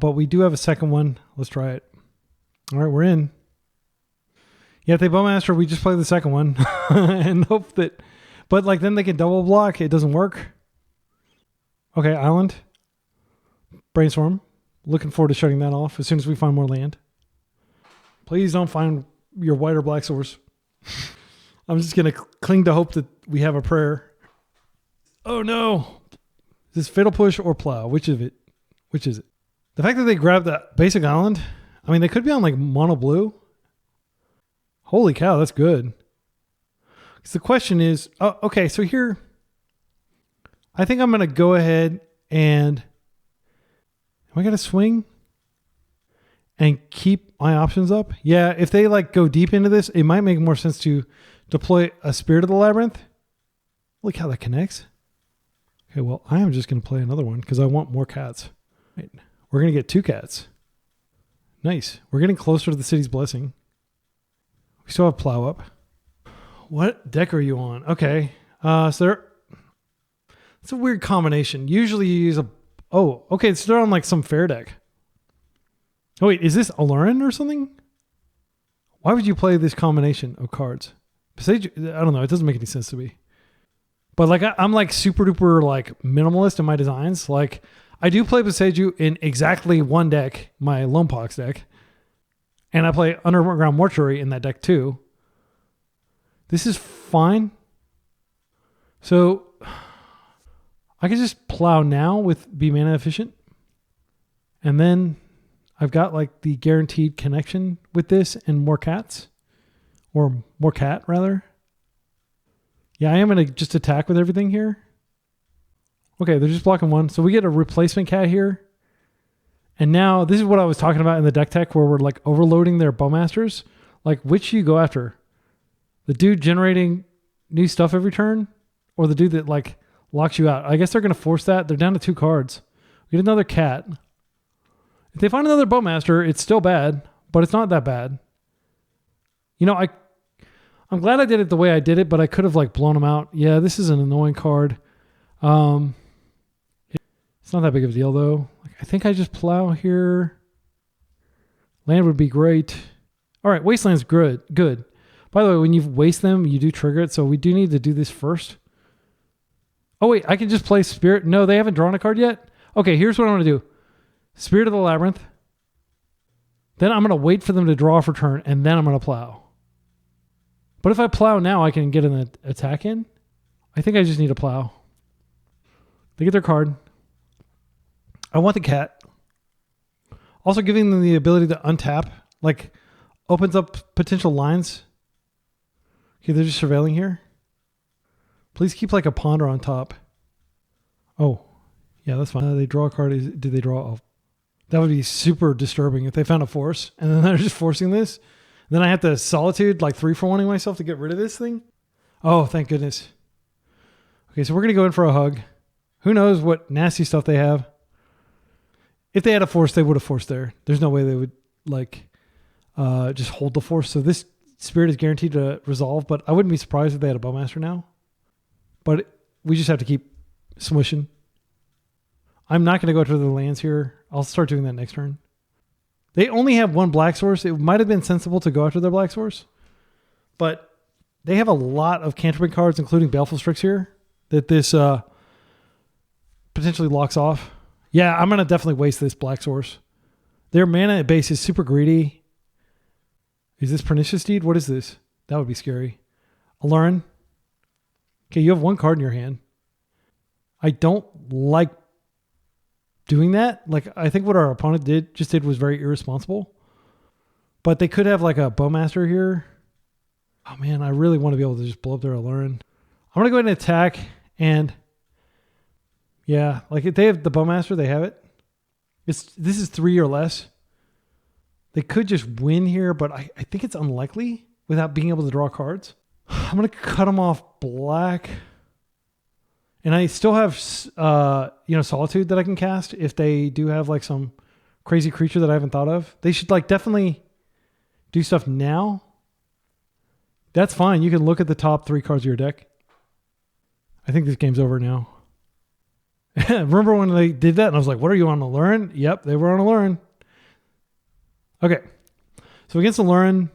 but we do have a second one. Let's try it. All right, we're in. Yeah, if they Bowmaster, we just play the second one and hope that... But like then they can double block. It doesn't work. Okay, Island. Brainstorm. Looking forward to shutting that off as soon as we find more land. Please don't find your white or black source. I'm just going to cling to hope that we have a prayer. Oh no. Is this Fatal Push or Plow? Which of it? Which is it? The fact that they grabbed that basic island, I mean, they could be on like mono blue. Holy cow, that's good. Because the question is, oh, okay, so here, I think I'm going to go ahead and, am I going to swing and keep my options up? Yeah, if they like go deep into this, it might make more sense to deploy a Spirit of the Labyrinth. Look how that connects. Okay, well, I am just going to play another one because I want more cats. Right. We're going to get 2 cats. Nice. We're getting closer to the City's Blessing. We still have Plow up. What deck are you on? Okay. It's a weird combination. Usually you use okay, so they're on like some fair deck. Oh wait, is this Aluren or something? Why would you play this combination of cards? I don't know. It doesn't make any sense to me. But like I'm like super duper like minimalist in my designs. Like I do play Boseiju in exactly one deck, my Lonepox deck. And I play Underground Mortuary in that deck too. This is fine. So I can just plow now with be mana efficient. And then I've got like the guaranteed connection with this and more cats. Or more cat rather. Yeah, I am going to just attack with everything here. Okay, they're just blocking one. So we get a replacement cat here. And now this is what I was talking about in the deck tech where we're like overloading their bowmasters. Like which you go after? The dude generating new stuff every turn? Or the dude that like locks you out? I guess they're going to force that. They're down to 2 cards. We get another cat. If they find another bowmaster, it's still bad, but it's not that bad. You know, I'm glad I did it the way I did it, but I could have like blown them out. Yeah, this is an annoying card. It's not that big of a deal though. Like, I think I just plow here. Land would be great. All right, Wasteland's good. Good. By the way, when you waste them, you do trigger it. So we do need to do this first. Oh wait, I can just play Spirit. No, they haven't drawn a card yet. Okay, here's what I'm going to do. Spirit of the Labyrinth. Then I'm going to wait for them to draw for turn, and then I'm going to plow. But if I plow now, I can get an attack in. I think I just need to plow. They get their card. I want the cat. Also giving them the ability to untap, like opens up potential lines. Okay, they're just surveilling here. Please keep like a ponder on top. Oh, yeah, that's fine. They draw a card. Did they draw? Oh, that would be super disturbing if they found a force and then they're just forcing this. Then I have to solitude, like 3-for-1ing myself to get rid of this thing. Oh, thank goodness. Okay, so we're going to go in for a hug. Who knows what nasty stuff they have. If they had a force, they would have forced there. There's no way they would like just hold the force. So this Spirit is guaranteed to resolve, but I wouldn't be surprised if they had a Bowmaster now. But we just have to keep smooshing. I'm not going to go to the lands here. I'll start doing that next turn. They only have one black source. It might have been sensible to go after their black source. But they have a lot of cantrip cards, including Baleful Strix here, that this potentially locks off. Yeah, I'm going to definitely waste this black source. Their mana base is super greedy. Is this Pernicious Deed? What is this? That would be scary. Aluren. Okay, you have one card in your hand. I don't like doing that. Like, I think what our opponent did was very irresponsible. But they could have like a Bowmaster here. Oh man, I really want to be able to just blow up their Aluren. I'm going to go ahead and attack. And yeah, like if they have the Bowmaster, they have it. This is 3 or less. They could just win here, but I think it's unlikely without being able to draw cards. I'm going to cut them off black. And I still have, Solitude that I can cast if they do have like some crazy creature that I haven't thought of. They should like definitely do stuff now. That's fine. You can look at the top 3 cards of your deck. I think this game's over now. Remember when they did that? And I was like, what are you on Aluren? Yep, they were on Aluren. Okay. So against Aluren,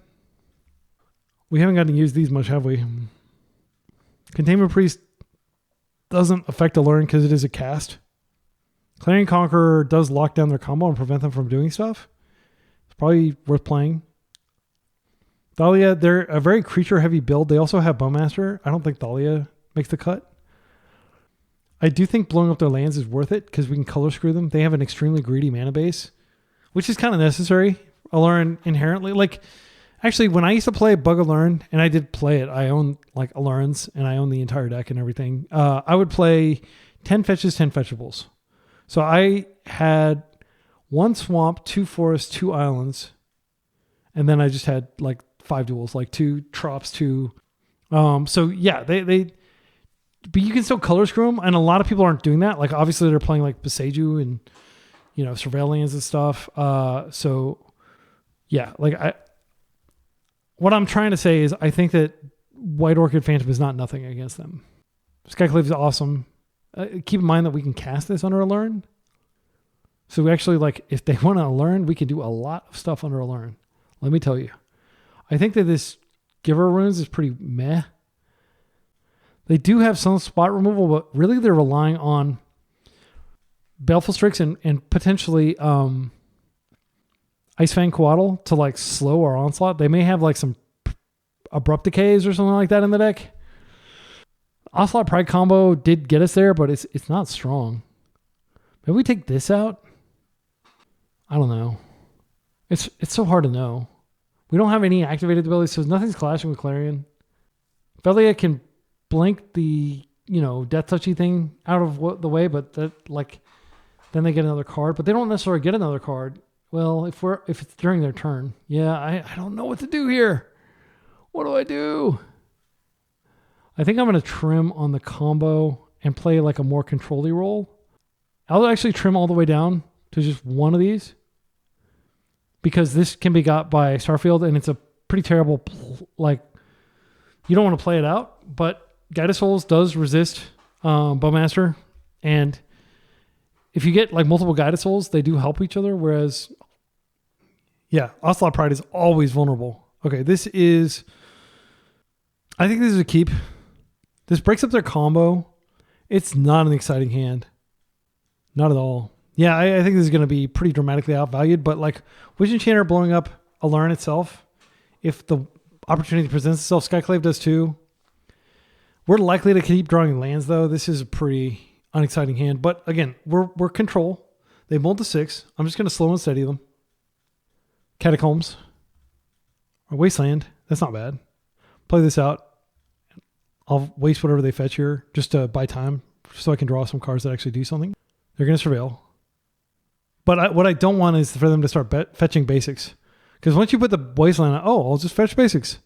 we haven't gotten to use these much, have we? Containment Priest doesn't affect Aluren because it is a cast. Clarion Conqueror does lock down their combo and prevent them from doing stuff. It's probably worth playing. Thalia, they're a very creature-heavy build. They also have Bowmaster. I don't think Thalia makes the cut. I do think blowing up their lands is worth it because we can color screw them. They have an extremely greedy mana base, which is kind of necessary. Aluren inherently, like, actually, when I used to play BUG Aluren, and I did play it, I own like Alurens, and I own the entire deck and everything. I would play 10 fetches, 10 fetchables. So I had 1 swamp, 2 forests, 2 islands, and then I just had like 5 duels, like 2 trops, 2. So yeah, but you can still color screw them, and a lot of people aren't doing that. Like obviously they're playing like Boseiju and Surveillance and stuff. So yeah, like what I'm trying to say is I think that White Orchid Phantom is not nothing against them. Skyclave is awesome. Keep in mind that we can cast this under Aluren. So we actually, like, if they want to Aluren, we can do a lot of stuff under Aluren. Let me tell you. I think that this Giver Runes is pretty meh. They do have some spot removal, but really they're relying on Baleful Strix and potentially Icefang Coatl to like slow our onslaught. They may have like some Abrupt Decays or something like that in the deck. Onslaught Pride combo did get us there, but it's not strong. Maybe we take this out? I don't know. It's so hard to know. We don't have any activated abilities, so nothing's clashing with Clarion. Velia can blink the, death touchy thing out of the way, but that, like, then they get another card, but they don't necessarily get another card. Well, if it's during their turn. Yeah, I don't know what to do here. What do I do? I think I'm going to trim on the combo and play like a more control-y role. I'll actually trim all the way down to just one of these because this can be got by Starfield and it's a pretty terrible, you don't want to play it out, but Guided Souls does resist Bowmaster, and if you get like multiple Guided Souls, they do help each other, whereas, yeah, Onslaught Pride is always vulnerable. Okay, I think this is a keep. This breaks up their combo. It's not an exciting hand. Not at all. Yeah, I think this is going to be pretty dramatically outvalued, but like Witch Enchanter blowing up Aluren itself, if the opportunity presents itself, Skyclave does too. We're likely to keep drawing lands though. This is a pretty unexciting hand, but again, we're control. They mulled to 6. I'm just going to slow and steady them. Catacombs. Or Wasteland. That's not bad. Play this out. I'll waste whatever they fetch here just to buy time so I can draw some cards that actually do something. They're going to Surveil. But what I don't want is for them to start fetching basics. Because once you put the Wasteland on, I'll just fetch basics.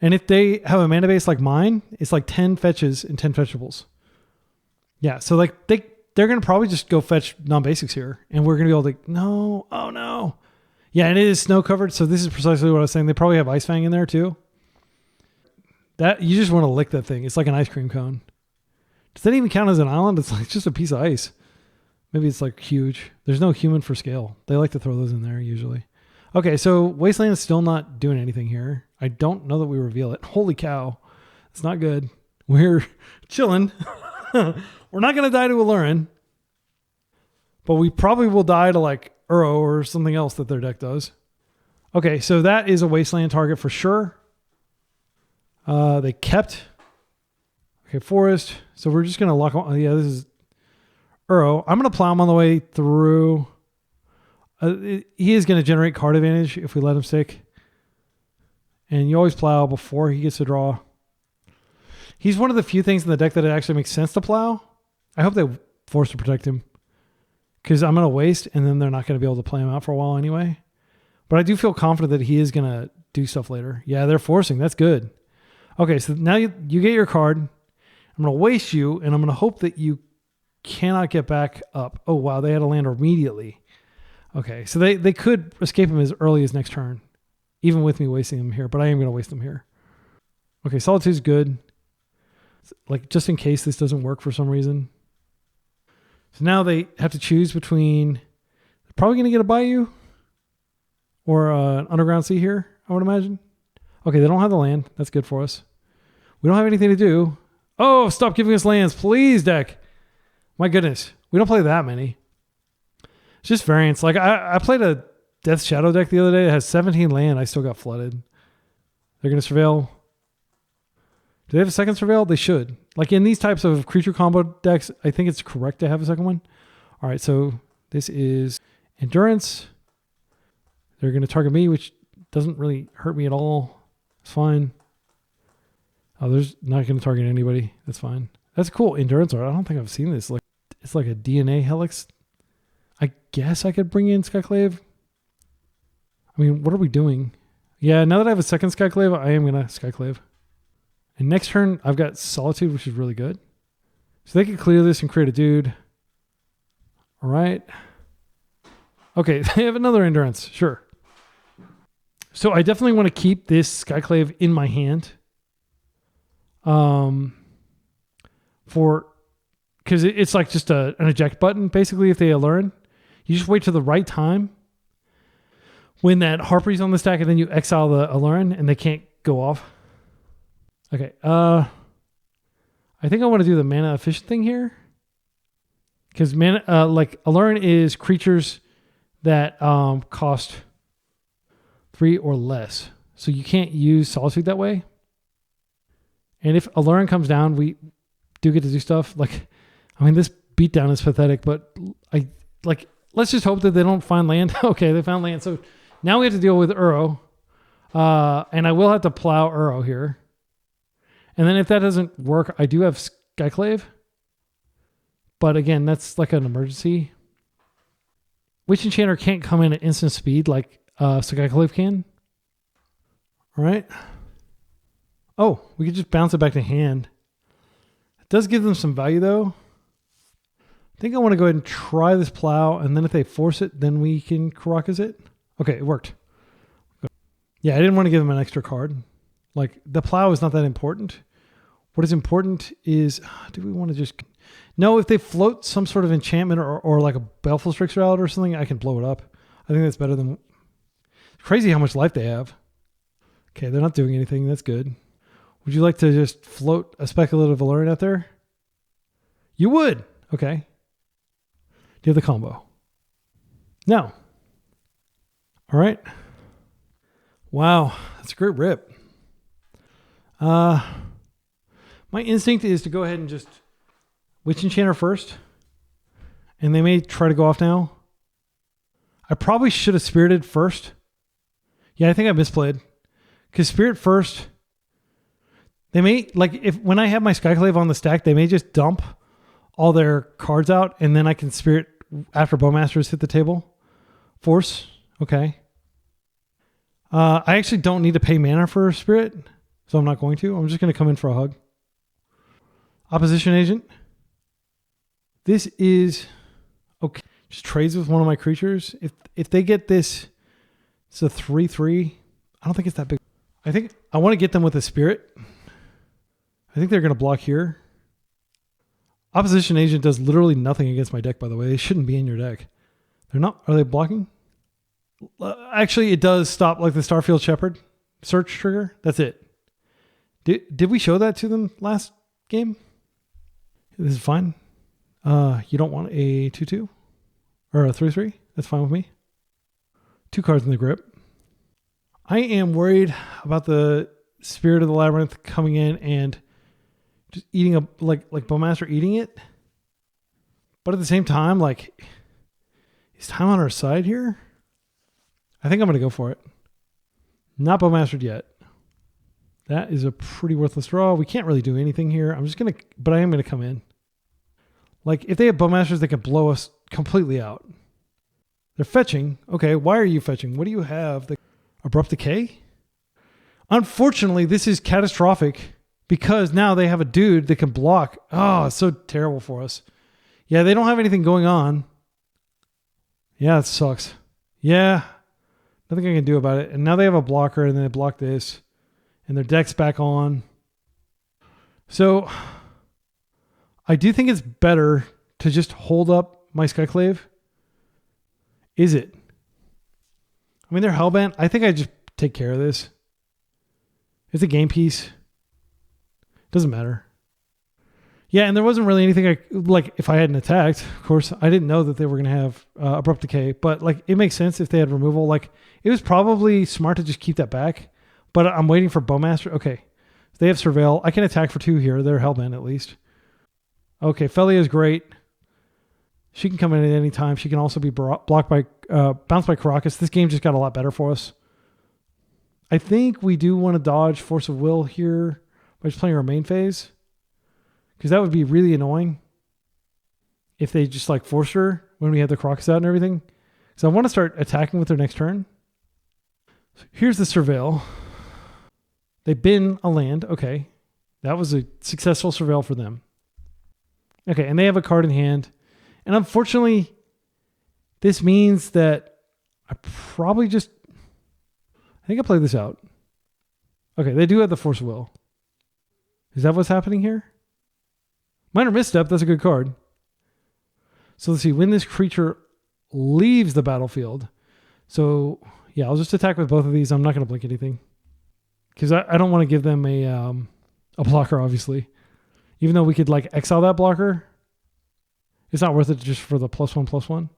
And if they have a mana base like mine, it's like 10 fetches and 10 fetchables. Yeah, so like they're going to probably just go fetch non-basics here. And we're going to be able to, no, oh no. Yeah, and it is snow covered, so this is precisely what I was saying. They probably have Icefang in there too. That you just want to lick that thing. It's like an ice cream cone. Does that even count as an island? It's like just a piece of ice. Maybe it's like huge. There's no human for scale. They like to throw those in there usually. Okay, so Wasteland is still not doing anything here. I don't know that we reveal it. Holy cow. It's not good. We're chilling. We're not going to die to Aluren. But we probably will die to like Uro or something else that their deck does. Okay, so that is a Wasteland target for sure. They kept. Okay, Forest. So we're just going to lock on. Yeah, this is Uro. I'm going to plow him on the way through. He is going to generate card advantage if we let him stick. And you always plow before he gets to draw. He's one of the few things in the deck that it actually makes sense to plow. I hope they force to protect him. Because I'm going to waste, and then they're not going to be able to play him out for a while anyway. But I do feel confident that he is going to do stuff later. Yeah, they're forcing. That's good. Okay, so now you get your card. I'm going to waste you, and I'm going to hope that you cannot get back up. Oh, wow, they had a land immediately. Okay, so they could escape him as early as next turn, even with me wasting him here, but I am going to waste him here. Okay, Solitude's good. Like, just in case this doesn't work for some reason. So now they have to choose between, they're probably going to get a Bayou or an Underground Sea here, I would imagine. Okay, they don't have the land. That's good for us. We don't have anything to do. Oh, stop giving us lands, please, deck. My goodness. We don't play that many. It's just variance. Like, I played a Death Shadow deck the other day that has 17 land. I still got flooded. They're going to Surveil. Do they have a second Surveil? They should. Like in these types of creature combo decks, I think it's correct to have a second one. All right, so this is Endurance. They're going to target me, which doesn't really hurt me at all. It's fine. Oh, there's not going to target anybody. That's fine. That's cool. Endurance art. I don't think I've seen this. Like, it's like a DNA helix. I guess I could bring in Skyclave. I mean, what are we doing? Yeah, now that I have a second Skyclave, I am going to Skyclave. And next turn, I've got Solitude, which is really good. So they can clear this and create a dude. All right. Okay, they have another Endurance. Sure. So I definitely want to keep this Skyclave in my hand. Because it's like just an eject button, basically, if they Aluren. You just wait till the right time when that Harpy's on the stack, and then you exile the Aluren, and they can't go off. Okay. I think I want to do the mana efficient thing here. Because like Aluren is creatures that cost 3 or less. So you can't use Solitude that way. And if Aluren comes down, we do get to do stuff. Like, I mean, this beatdown is pathetic, but let's just hope that they don't find land. Okay, they found land. So now we have to deal with Uro. And I will have to plow Uro here. And then if that doesn't work, I do have Skyclave. But again, that's like an emergency. Witch Enchanter can't come in at instant speed like Skyclave can. All right. Oh, we could just bounce it back to hand. It does give them some value, though. I think I want to go ahead and try this plow, and then if they force it, then we can Karakas it. Okay, it worked. Yeah, I didn't want to give them an extra card. Like, the plow is not that important. What is important is, do we want to just... No, if they float some sort of enchantment or like a Baleful Strix Route or something, I can blow it up. I think that's better than... It's crazy how much life they have. Okay, they're not doing anything. That's good. Would you like to just float a Speculative Aluren out there? You would. Okay. Do you have the combo? No. All right. Wow, that's a great rip. My instinct is to go ahead and just Witch Enchanter first. And they may try to go off now. I probably should have Spirited first. Yeah, I think I misplayed. Because Spirit first... They may, like, when I have my Skyclave on the stack, they may just dump all their cards out, and then I can Spirit after Bowmasters hit the table. Force. Okay. I actually don't need to pay mana for Spirit, so I'm not going to. I'm just going to come in for a hug. Opposition Agent. This is... Okay. Just trades with one of my creatures. If they get this... It's a 3/3. I don't think it's that big. I think I want to get them with a Spirit. I think they're going to block here. Opposition Agent does literally nothing against my deck, by the way. They shouldn't be in your deck. They're not. Are they blocking? Actually, it does stop like the Starfield Shepherd search trigger. That's it. Did we show that to them last game? This is fine. You don't want a 2/2 or a 3/3? That's fine with me. 2 cards in the grip. I am worried about the Spirit of the Labyrinth coming in and just eating a like Bowmaster eating it. But at the same time, like, is time on our side here? I think I'm going to go for it. Not Bowmastered yet. That is a pretty worthless draw. We can't really do anything here. But I am going to come in. Like, if they have Bowmasters, they can blow us completely out. They're fetching. Okay, why are you fetching? What do you have? Abrupt Decay? Unfortunately, this is catastrophic because now they have a dude that can block. Oh, it's so terrible for us. Yeah, they don't have anything going on. Yeah, it sucks. Yeah, nothing I can do about it. And now they have a blocker and then they block this. And their deck's back on. So, I do think it's better to just hold up my Skyclave. Is it? I mean, they're Hellbent. I think I just take care of this. It's a game piece. Doesn't matter. Yeah, and there wasn't really anything like if I hadn't attacked. Of course, I didn't know that they were going to have Abrupt Decay, but like it makes sense if they had removal. Like it was probably smart to just keep that back, but I'm waiting for Bowmaster. Okay, they have Surveil. I can attack for 2 here. They're Hellbent at least. Okay, Felia is great. She can come in at any time. She can also be blocked by, bounced by Karakas. This game just got a lot better for us. I think we do want to dodge Force of Will here by just playing our main phase. Because that would be really annoying if they just like force her when we have the Karakas out and everything. So I want to start attacking with their next turn. So here's the Surveil. They bin a land. Okay. That was a successful Surveil for them. Okay, and they have a card in hand. And unfortunately, this means that I probably just... I think I played this out. Okay, they do have the Force of Will. Is that what's happening here? Minor Misstep, that's a good card. So let's see, when this creature leaves the battlefield. So yeah, I'll just attack with both of these. I'm not going to blink anything. Because I don't want to give them a blocker, obviously. Even though we could like exile that blocker. It's not worth it just for the +1/+1.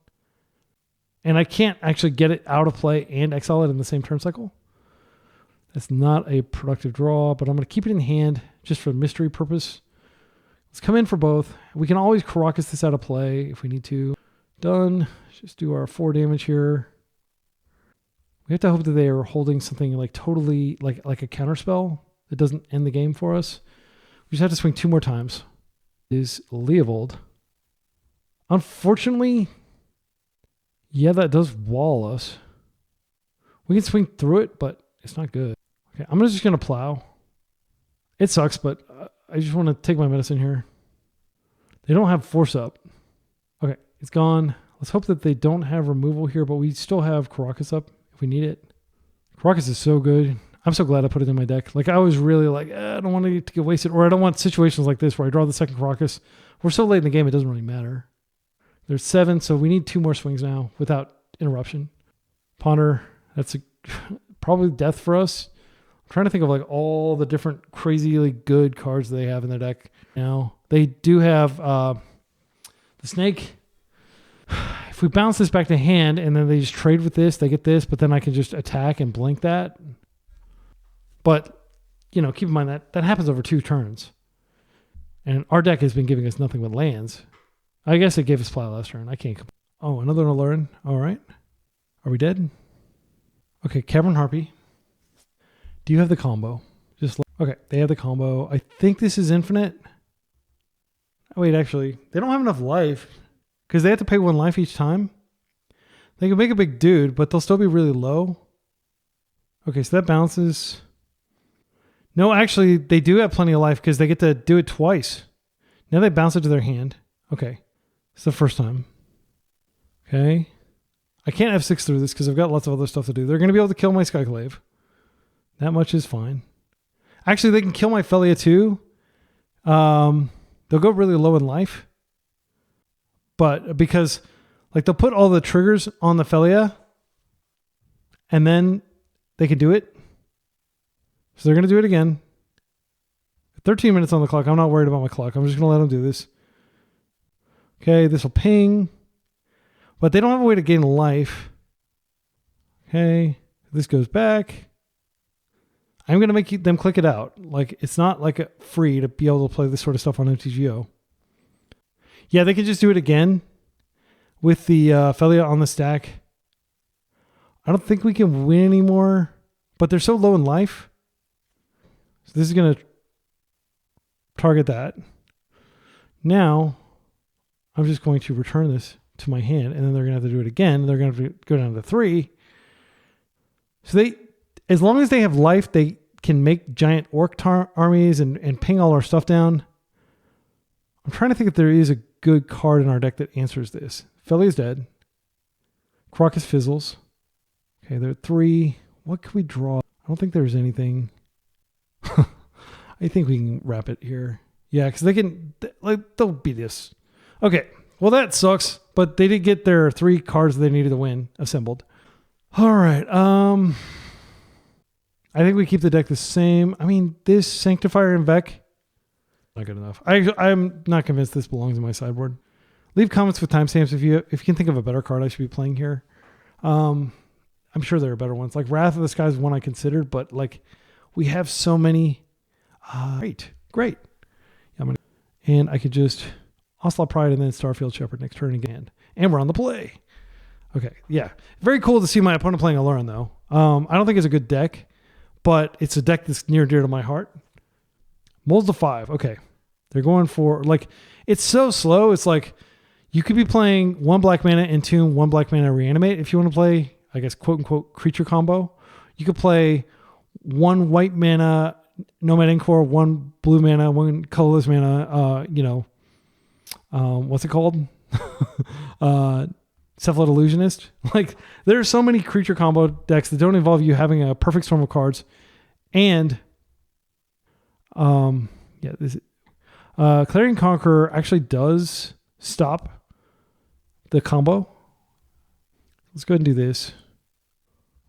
And I can't actually get it out of play and exile it in the same turn cycle. That's not a productive draw, but I'm going to keep it in hand just for mystery purpose. Let's come in for both. We can always Caracas this out of play if we need to. Done. Let's just do our 4 damage here. We have to hope that they are holding something like totally like a counterspell that doesn't end the game for us. We just have to swing 2 more times. Is Leovold. Unfortunately, yeah, that does wall us. We can swing through it, but it's not good. Okay, I'm just going to plow. It sucks, but I just want to take my medicine here. They don't have force up. Okay, it's gone. Let's hope that they don't have removal here, but we still have Caracas up if we need it. Caracas is so good. I'm so glad I put it in my deck. Like, I was really like, I don't want it to get wasted, or I don't want situations like this where I draw the second Caracas. We're so late in the game, it doesn't really matter. There's 7, so we need 2 more swings now without interruption. Ponder, that's probably death for us. I'm trying to think of like all the different crazily good cards they have in their deck now. They do have the snake. If we bounce this back to hand and then they just trade with this, they get this, but then I can just attack and blink that. But, you know, keep in mind that happens over 2 turns. And our deck has been giving us nothing but lands. I guess it gave us play last turn. I can't. Oh, another Aluren. All right. Are we dead? Okay, Cavern Harpy. Do you have the combo? Okay, they have the combo. I think this is infinite. Oh, wait, actually, they don't have enough life because they have to pay 1 life each time. They can make a big dude, but they'll still be really low. Okay, so that bounces. No, actually, they do have plenty of life because they get to do it twice. Now they bounce it to their hand. Okay. It's the first time. Okay. I can't F6 through this because I've got lots of other stuff to do. They're going to be able to kill my Skyclave. That much is fine. Actually, they can kill my Felia too. They'll go really low in life. But because like they'll put all the triggers on the Felia and then they can do it. So they're going to do it again. 13 minutes on the clock. I'm not worried about my clock. I'm just going to let them do this. Okay, this will ping. But they don't have a way to gain life. Okay, this goes back. I'm going to make them click it out. Like, it's not like free to be able to play this sort of stuff on MTGO. Yeah, they can just do it again with the Felia on the stack. I don't think we can win anymore, but they're so low in life. So this is going to target that. Now, I'm just going to return this to my hand, and then they're going to have to do it again. They're going to have to go down to 3. So they, as long as they have life, they can make giant orc armies and ping all our stuff down. I'm trying to think if there is a good card in our deck that answers this. Felia's dead. Caracas fizzles. Okay, there are 3. What can we draw? I don't think there's anything. I think we can wrap it here. Yeah, because they can, like, they'll beat this. Okay, well that sucks, but they did get their 3 cards they needed to win assembled. All right, I think we keep the deck the same. I mean, this Sanctifier and Vec, not good enough. I'm not convinced this belongs in my sideboard. Leave comments with timestamps if you can think of a better card I should be playing here. I'm sure there are better ones. Like Wrath of the Sky is one I considered, but like we have so many. Great. And I could just Ocelot Pride and then Starfield Shepherd next turn again. And we're on the play. Okay, yeah. Very cool to see my opponent playing Aluren, though. I don't think it's a good deck, but it's a deck that's near and dear to my heart. Molds to 5. Okay. They're going for, like, it's so slow. It's like you could be playing 1 black mana Entomb, 1 black mana Reanimate if you want to play, I guess, quote-unquote, creature combo. You could play 1 white mana Nomad Encore, 1 blue mana, 1 colorless mana, what's it called? Cephalid Illusionist. Like, there are so many creature combo decks that don't involve you having a perfect storm of cards. And, Yeah, this Clarion Conqueror actually does stop the combo. Let's go ahead and do this.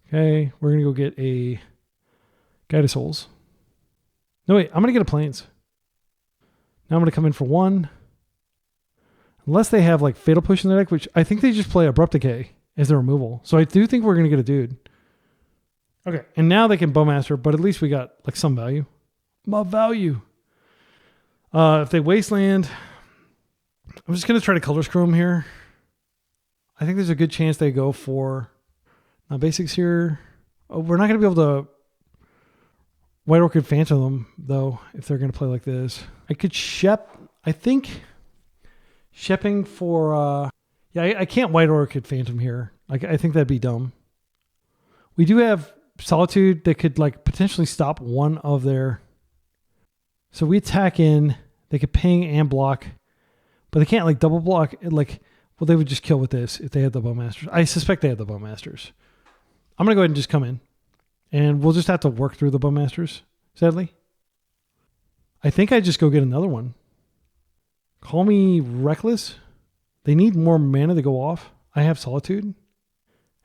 Okay, we're going to go get a Guide of Souls. No, wait, I'm going to get a Plains. Now I'm going to come in for 1. Unless they have like Fatal Push in their deck, which I think they just play Abrupt Decay as their removal. So I do think we're going to get a dude. Okay, and now they can Bowmaster, but at least we got like some value. My value. If they Wasteland, I'm just going to try to color screw them here. I think there's a good chance they go for basics here. Oh, we're not going to be able to White Orchid Phantom them, though, if they're going to play like this. I could Shep. I think Shepping for... I can't White Orchid Phantom here. I think that'd be dumb. We do have Solitude that could like potentially stop one of their... So we attack in, they could ping and block, but they can't like double block. Well, they would just kill with this if they had the Bowmasters. I suspect they had the Bowmasters. I'm going to go ahead and just come in, and we'll just have to work through the Bowmasters, sadly. I think I just go get another one. Call me reckless. They need more mana to go off. I have Solitude. And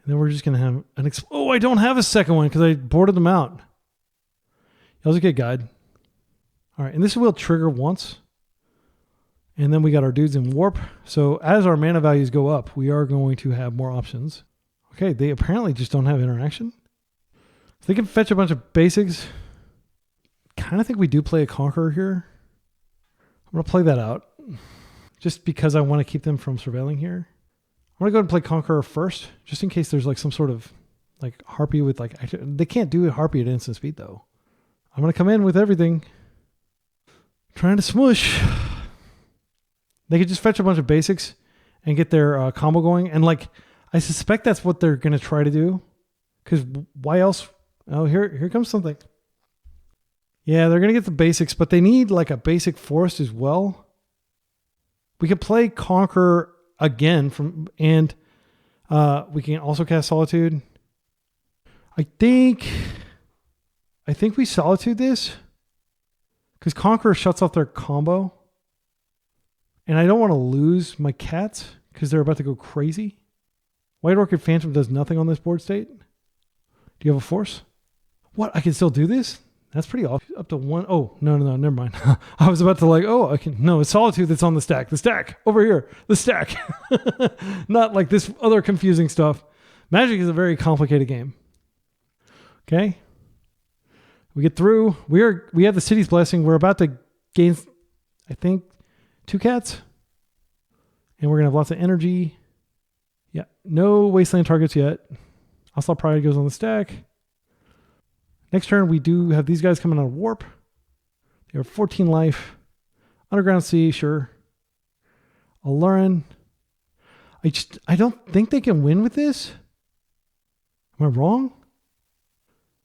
then we're just going to have an... Oh, I don't have a second one because I boarded them out. That was a good guide. All right, and this will trigger once. And then we got our dudes in Warp. So as our mana values go up, we are going to have more options. Okay, they apparently just don't have interaction. So they can fetch a bunch of basics. Kind of think we do play a Conqueror here. I'm going to play that out. Just because I want to keep them from surveilling here. I'm going to go ahead and play Conqueror first. Just in case there's like some sort of like Harpy with like... They can't do a Harpy at instant speed though. I'm going to come in with everything. Trying to smush. They could just fetch a bunch of basics and get their combo going. And like, I suspect that's what they're going to try to do. Because why else? Oh, here comes something. Yeah, they're going to get the basics, but they need like a basic forest as well. We could play Conquer again and we can also cast Solitude. I think we Solitude this because Conqueror shuts off their combo. And I don't want to lose my cats because they're about to go crazy. White Orchid Phantom does nothing on this board state. Do you have a force? What? I can still do this? That's pretty off. Up to 1. Oh, no, never mind. I was about to like, I can. No, it's Solitude that's on the stack. The stack over here. The stack. Not like this other confusing stuff. Magic is a very complicated game. Okay. We get through. We have the City's Blessing. We're about to gain, I think, 2 cats. And we're going to have lots of energy. Yeah. No Wasteland targets yet. Oslo Pride goes on the stack. Next turn, we do have these guys coming out of Warp. They have 14 life. Underground Sea, sure. Aluren. I don't think they can win with this. Am I wrong?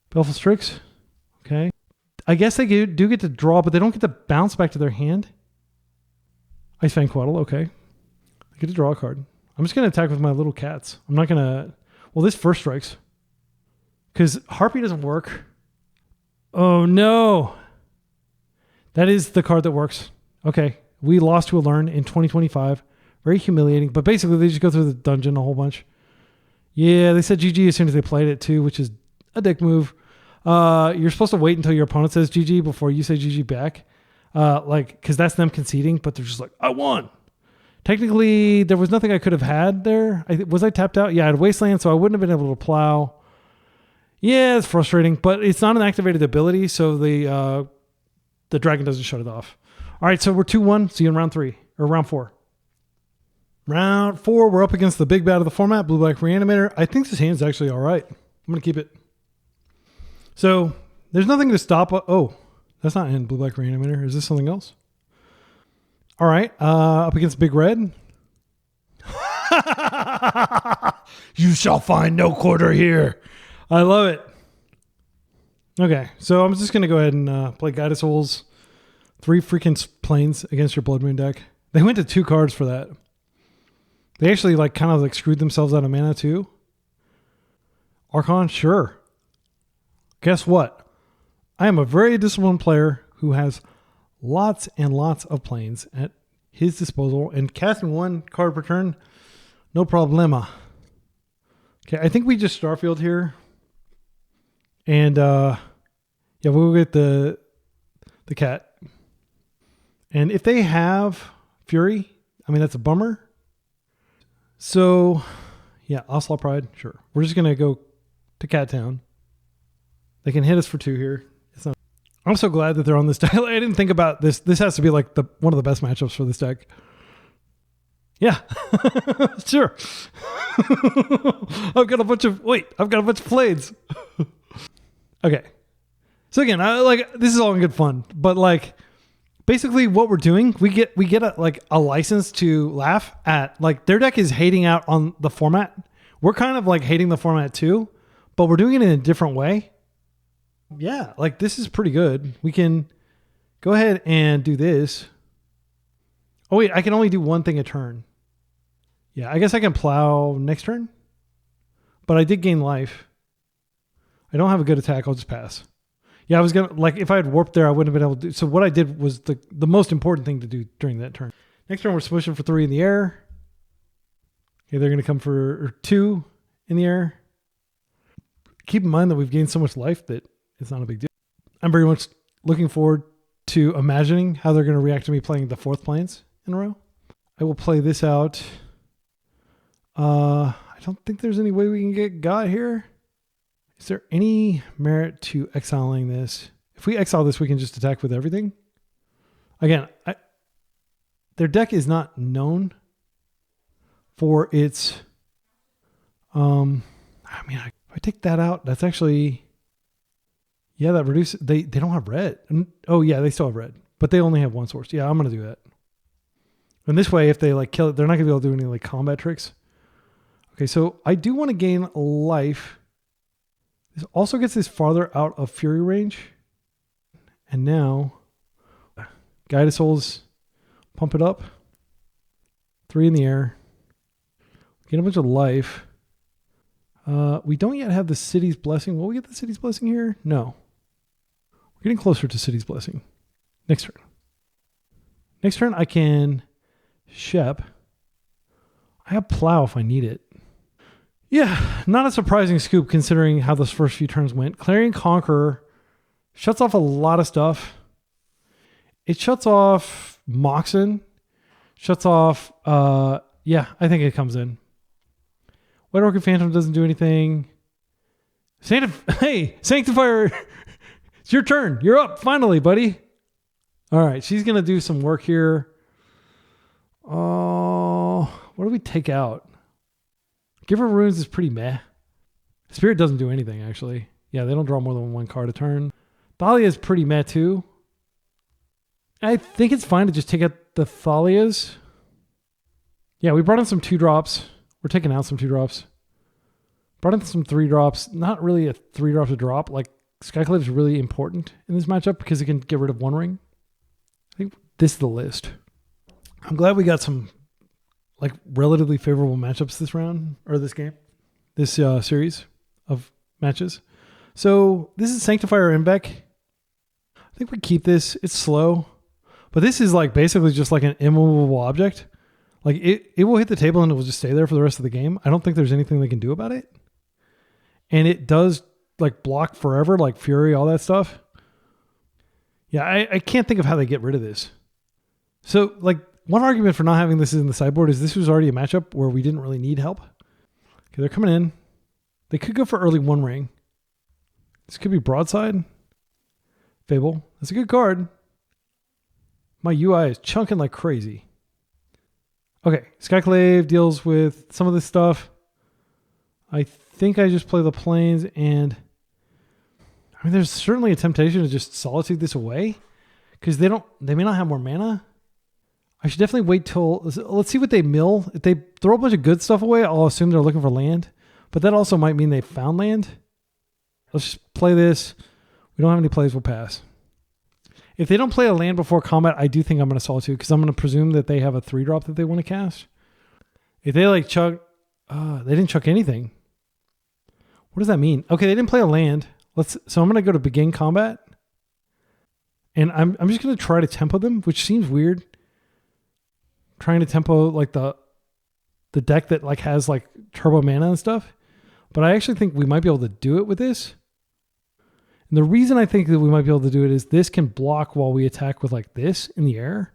Baleful Strix. Okay. I guess they do get to draw, but they don't get to bounce back to their hand. Ice Fang Quaddle, okay. I get to draw a card. I'm just going to attack with my little cats. I'm not going to... Well, this first strikes. Because Harpy doesn't work. Oh, no. That is the card that works. Okay. We lost to Aluren in 2025. Very humiliating. But basically, they just go through the dungeon a whole bunch. Yeah, they said GG as soon as they played it, too, which is a dick move. You're supposed to wait until your opponent says GG before you say GG back. Because that's them conceding, but they're just like, I won. Technically, there was nothing I could have had there. Was I tapped out? Yeah, I had Wasteland, so I wouldn't have been able to plow. Yeah, it's frustrating, but it's not an activated ability, so the dragon doesn't shut it off. All right, so we're 2-1. See you in round 3 or round 4. Round 4, we're up against the big bad of the format, Blue Black Reanimator. I think this hand's actually all right. I'm going to keep it. So there's nothing to stop. Oh, that's not in Blue Black Reanimator. Is this something else? All right, up against Big Red. You shall find no quarter here. I love it. Okay, so I'm just going to go ahead and play Guide of Souls. 3 freaking planes against your Blood Moon deck. They went to 2 cards for that. They actually kind of screwed themselves out of mana too. Archon, sure. Guess what? I am a very disciplined player who has lots and lots of planes at his disposal, and casting 1 card per turn, no problema. Okay, I think we just Starfield here. And yeah, we'll get the cat. And if they have Fury, I mean, that's a bummer. So yeah, Ocelot Pride, sure. We're just gonna go to Cat Town. They can hit us for 2 here. I'm so glad that they're on this deck. I didn't think about this. This has to be like one of the best matchups for this deck. Yeah, sure. I've got a bunch of blades. Okay. So again, this is all in good fun, but like basically what we're doing, we get a license to laugh at, like, their deck is hating out on the format. We're kind of like hating the format too, but we're doing it in a different way. Yeah, like this is pretty good. We can go ahead and do this. Oh wait, I can only do 1 thing a turn. Yeah, I guess I can plow next turn, but I did gain life. I don't have a good attack. I'll just pass. Yeah, I was going to, like, if I had warped there, I wouldn't have been able to do. So what I did was the most important thing to do during that turn. Next turn, we're swishing for 3 in the air. Okay, they're going to come for 2 in the air. Keep in mind that we've gained so much life that it's not a big deal. I'm very much looking forward to imagining how they're going to react to me playing the 4th planes in a row. I will play this out. I don't think there's any way we can get got here. Is there any merit to exiling this? If we exile this, we can just attack with everything. Again, their deck is not known for its... I mean, if I take that out, that's actually... Yeah, that reduces... They don't have red. Oh, yeah, they still have red. But they only have 1 source. Yeah, I'm going to do that. And this way, if they like kill it, they're not going to be able to do any like combat tricks. Okay, so I do want to gain life. This also gets this farther out of Fury range. And now, Guided Souls, pump it up. 3 in the air. Get a bunch of life. We don't yet have the City's Blessing. Will we get the City's Blessing here? No. We're getting closer to City's Blessing. Next turn. Next turn, I can Shep. I have Plow if I need it. Yeah, not a surprising scoop considering how those first few turns went. Clarion Conqueror shuts off a lot of stuff. It shuts off Moxen. Shuts off... yeah, I think it comes in. White Orchid Phantom doesn't do anything. Hey, Sanctifier! It's your turn. You're up, finally, buddy. All right, she's going to do some work here. Oh, what do we take out? Giver of Runes is pretty meh. Spirit doesn't do anything, actually. Yeah, they don't draw more than 1 card a turn. Thalia is pretty meh, too. I think it's fine to just take out the Thalias. Yeah, we brought in some 2-drops. We're taking out some 2-drops. Brought in some 3-drops. Not really a 3-drop to drop. Like, Skyclave is really important in this matchup because it can get rid of 1 ring. I think this is the list. I'm glad we got some like relatively favorable matchups this round, or this game, this series of matches. So this is Sanctifier Imbec. I think we keep this. It's slow, but this is like basically just like an immovable object. Like it will hit the table and it will just stay there for the rest of the game. I don't think there's anything they can do about it. And it does like block forever, like Fury, all that stuff. Yeah, I can't think of how they get rid of this. So like one argument for not having this in the sideboard is this was already a matchup where we didn't really need help. Okay, they're coming in. They could go for early 1 ring. This could be Broadside. Fable. That's a good card. My UI is chunking like crazy. Okay, Skyclave deals with some of this stuff. I think I just play the planes, and I mean there's certainly a temptation to just solitude this away because they may not have more mana. I should definitely wait till... Let's see what they mill. If they throw a bunch of good stuff away, I'll assume they're looking for land. But that also might mean they found land. Let's just play this. We don't have any plays. We'll pass. If they don't play a land before combat, I do think I'm going to Solitude because I'm going to presume that they have a 3-drop that they want to cast. If they like chuck... they didn't chuck anything. What does that mean? Okay, they didn't play a land. So I'm going to go to begin combat. And I'm just going to try to tempo them, which seems weird. Trying to tempo like the deck that like has like turbo mana and stuff. But I actually think we might be able to do it with this. And the reason I think that we might be able to do it is this can block while we attack with like this in the air.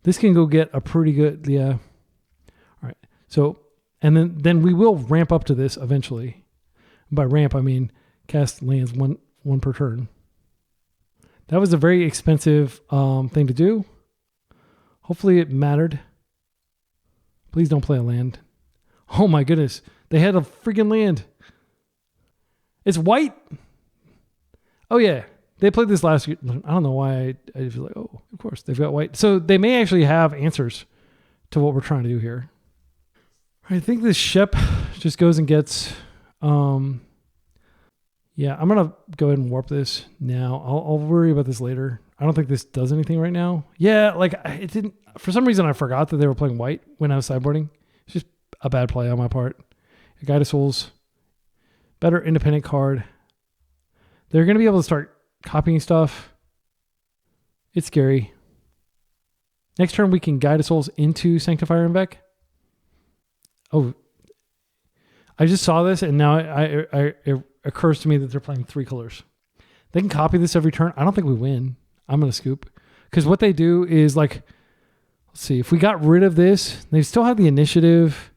This can go get a pretty good, yeah. All right. So, and then we will ramp up to this eventually. By ramp, I mean cast lands one per turn. That was a very expensive thing to do. Hopefully it mattered. Please don't play a land. Oh my goodness. They had a freaking land. It's white. Oh yeah. They played this last year. I don't know why I feel like, oh, of course they've got white. So they may actually have answers to what we're trying to do here. I think this Shep just goes and gets, yeah, I'm going to go ahead and warp this now. I'll worry about this later. I don't think this does anything right now. Yeah, like it didn't, for some reason I forgot that they were playing white when I was sideboarding. It's just a bad play on my part. Guide of Souls, better independent card. They're going to be able to start copying stuff. It's scary. Next turn we can Guide of Souls into Sanctifier and Vec. Oh, I just saw this and now it occurs to me that they're playing 3 colors. They can copy this every turn. I don't think we win. I'm going to scoop. Because what they do is like, let's see, if we got rid of this, they still have the initiative.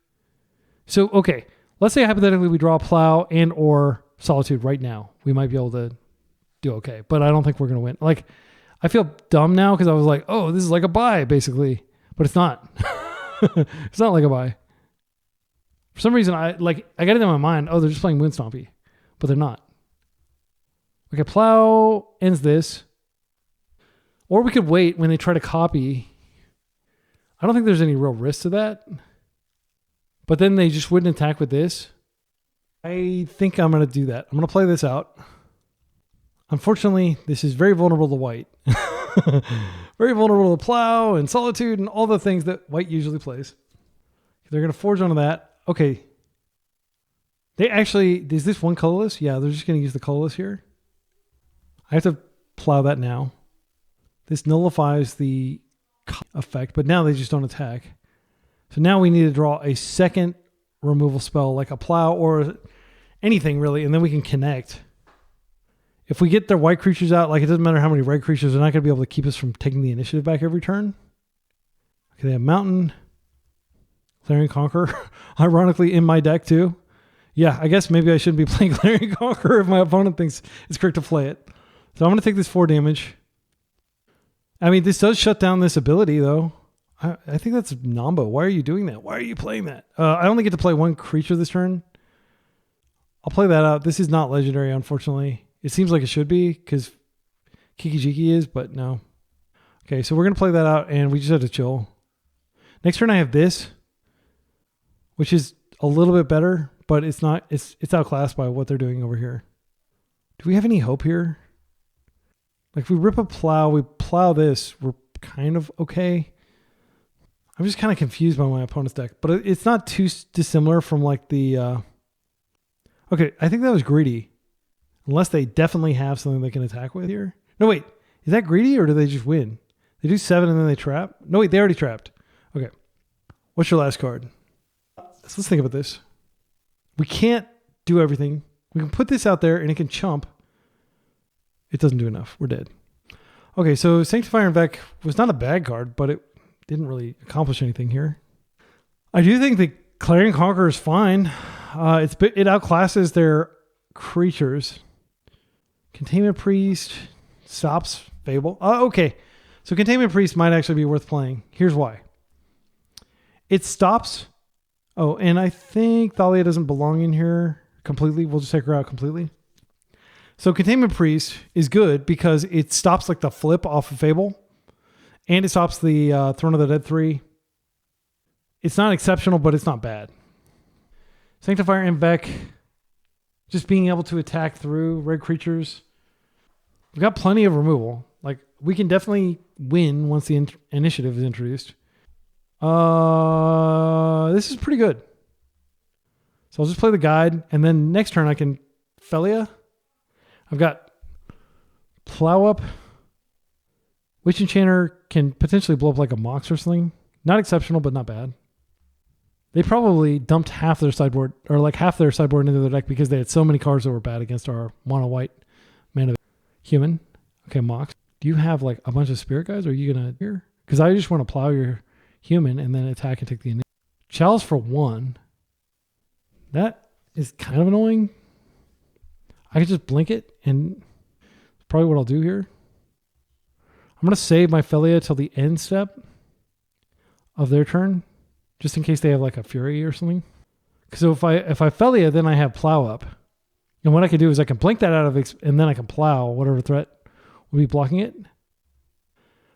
So, okay, let's say hypothetically we draw Plow and or Solitude right now. We might be able to do okay, but I don't think we're going to win. Like, I feel dumb now because I was like, oh, this is like a buy basically, but it's not. It's not like a buy. For some reason, I got it in my mind, oh, they're just playing Moonstompy, but they're not. Okay, Plow ends this. Or we could wait when they try to copy. I don't think there's any real risk to that. But then they just wouldn't attack with this. I think I'm going to do that. I'm going to play this out. Unfortunately, this is very vulnerable to white. Very vulnerable to Plow and Solitude and all the things that white usually plays. They're going to forge onto that. Okay. They actually, is this one colorless? Yeah, they're just going to use the colorless here. I have to Plow that now. This nullifies the effect, but now they just don't attack. So now we need to draw a second removal spell like a Plow or anything really, and then we can connect. If we get their white creatures out, like it doesn't matter how many red creatures, they're not going to be able to keep us from taking the initiative back every turn. Okay, they have Mountain, Clarion Conqueror, ironically in my deck too. Yeah, I guess maybe I shouldn't be playing Clarion Conqueror if my opponent thinks it's correct to play it. So I'm going to take this 4 damage. I mean, this does shut down this ability, though. I think that's Nombo. Why are you doing that? Why are you playing that? I only get to play 1 creature this turn. I'll play that out. This is not legendary, unfortunately. It seems like it should be, because Kiki Jiki is, but no. Okay, so we're going to play that out, and we just have to chill. Next turn I have this, which is a little bit better, but it's not. It's outclassed by what they're doing over here. Do we have any hope here? Like if we rip a Plow, we Plow this, we're kind of okay. I'm just kind of confused by my opponent's deck, but it's not too dissimilar from like the... Okay, I think that was greedy. Unless they definitely have something they can attack with here. No, wait. Is that greedy or do they just win? They do 7 and then they trap? No, wait. They already trapped. Okay. What's your last card? So let's think about this. We can't do everything. We can put this out there and it can chump. It doesn't do enough. We're dead. Okay, so Sanctifier and Vec was not a bad card, but it didn't really accomplish anything here. I do think the Clarion Conqueror is fine. It outclasses their creatures. Containment Priest stops Fable. Okay, so Containment Priest might actually be worth playing. Here's why. It stops. Oh, and I think Thalia doesn't belong in here completely. We'll just take her out completely. So Containment Priest is good because it stops like the flip off of Fable. And it stops the Throne of the Dead 3. It's not exceptional, but it's not bad. Sanctifier and Vec, just being able to attack through red creatures. We've got plenty of removal. Like, we can definitely win once the initiative is introduced. This is pretty good. So I'll just play the guide, and then next turn I can Felia. I've got Plow up. Witch Enchanter can potentially blow up like a Mox or something. Not exceptional, but not bad. They probably dumped half their sideboard, or like half their sideboard into their deck because they had so many cards that were bad against our Mono White mana. Human. Okay, Mox. Do you have like a bunch of spirit guys? Or are you going to here? Because I just want to plow your human and then attack and take the initiative. Chalice for 1. That is kind of annoying. I could just blink it, and that's probably what I'll do here. I'm going to save my Felia till the end step of their turn, just in case they have like a Fury or something. So if I Felia, then I have Plow up. And what I can do is I can blink that out of, and then I can Plow whatever threat will be blocking it.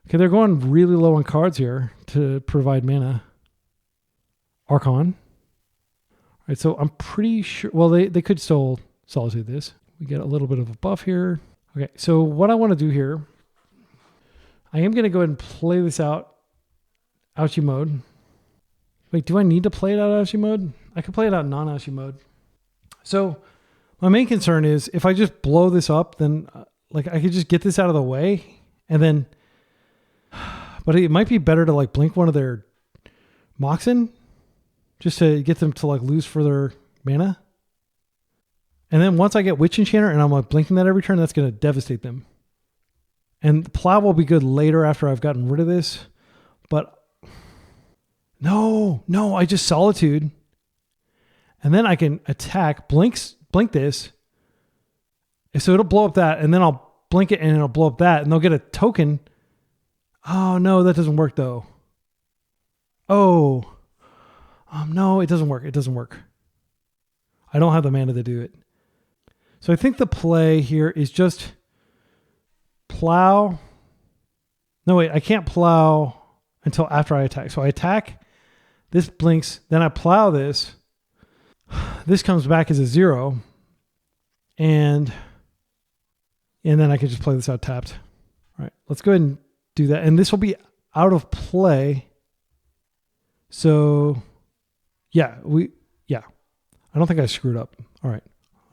Okay, they're going really low on cards here to provide mana. Archon. All right, so I'm pretty sure, well, they could still Solitude this. We get a little bit of a buff here. Okay, so what I want to do here, I am going to go ahead and play this out Ouchie mode. Wait, do I need to play it out Ouchie mode? I could play it out non-Ouchie mode. So my main concern is if I just blow this up, then like I could just get this out of the way and then, but it might be better to like blink one of their Moxen just to get them to like lose further mana. And then once I get Witch Enchanter and I'm like blinking that every turn, that's going to devastate them. And Plow will be good later after I've gotten rid of this. But no, I just Solitude. And then I can attack, blink this. So it'll blow up that, and then I'll blink it and it'll blow up that, and they'll get a token. Oh no, that doesn't work though. Oh. No, it doesn't work. It doesn't work. I don't have the mana to do it. So I think the play here is just Plow. No, wait, I can't Plow until after I attack. So I attack, this blinks, then I Plow this. This comes back as a 0. And then I can just play this out tapped. All right, let's go ahead and do that. And this will be out of play. So yeah, I don't think I screwed up. All right.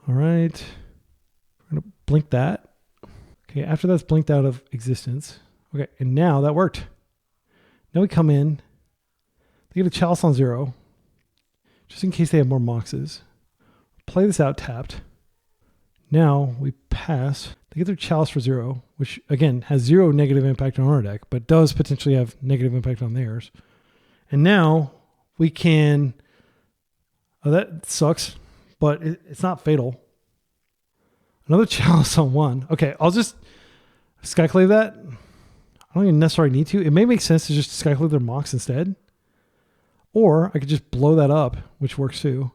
We're going to blink that. Okay, after that's blinked out of existence. Okay, and now that worked. Now we come in. They get a Chalice on 0. Just in case they have more Moxes. Play this out tapped. Now we pass. They get their Chalice for 0, which again has 0 negative impact on our deck, but does potentially have negative impact on theirs. And now we can... Oh, that sucks, but it's not fatal. Another Chalice on 1. Okay, I'll just Skyclave that. I don't even necessarily need to. It may make sense to just Skyclave their Mox instead. Or I could just blow that up, which works too.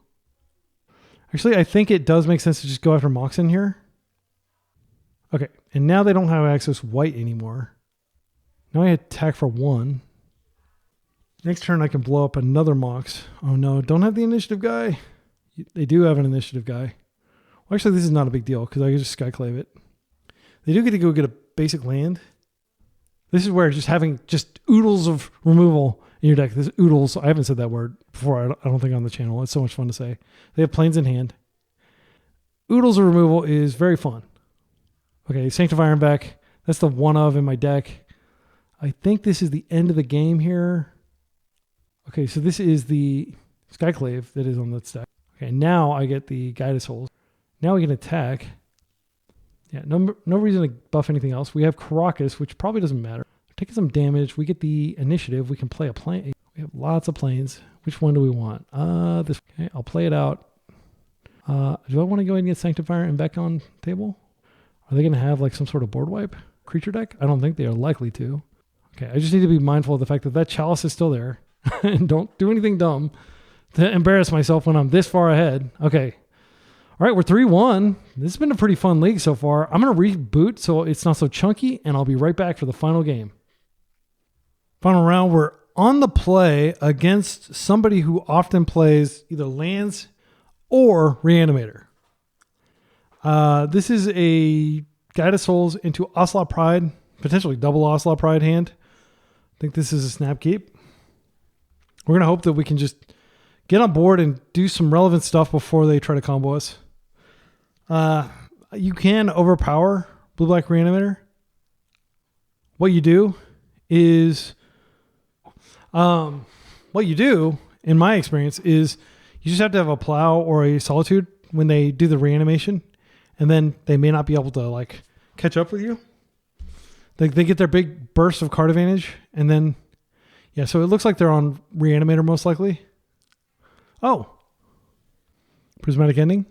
Actually, I think it does make sense to just go after Mox in here. Okay, and now they don't have access white anymore. Now I attack for 1. Next turn I can blow up another Mox. Oh no, don't have the initiative guy. They do have an initiative guy. Well, actually, this is not a big deal because I can just Skyclave it. They do get to go get a basic land. This is where just having just oodles of removal in your deck. This oodles, I haven't said that word before, I don't think on the channel. It's so much fun to say. They have planes in hand. Oodles of removal is very fun. Okay, Sanctify Iron back. That's the one of in my deck. I think this is the end of the game here. Okay, so this is the Skyclave that is on that stack. Okay, now I get the Guided Souls. Now we can attack. Yeah, no reason to buff anything else. We have Caracas, which probably doesn't matter. Taking some damage. We get the initiative. We can play a plane. We have lots of planes. Which one do we want? This. Okay, I'll play it out. Do I want to go ahead and get Sanctifier and back on table? Are they going to have like some sort of board wipe creature deck? I don't think they are likely to. Okay, I just need to be mindful of the fact that that Chalice is still there. And don't do anything dumb to embarrass myself when I'm this far ahead. Okay. All right, we're 3-1. This has been a pretty fun league so far. I'm going to reboot so it's not so chunky, and I'll be right back for the final game. Final round, we're on the play against somebody who often plays either lands or Reanimator. This is a Guided Souls into Ocelot Pride, potentially double Ocelot Pride hand. I think this is a snap keep. We're going to hope that we can just get on board and do some relevant stuff before they try to combo us. You can overpower Blue-Black Reanimator what you do is, what you do, in my experience, is you just have to have a plow or a solitude when they do the reanimation, and then they may not be able to like catch up with you. They get their big burst of card advantage, and then, yeah, so it looks like they're on Reanimator most likely. Oh. Prismatic Ending.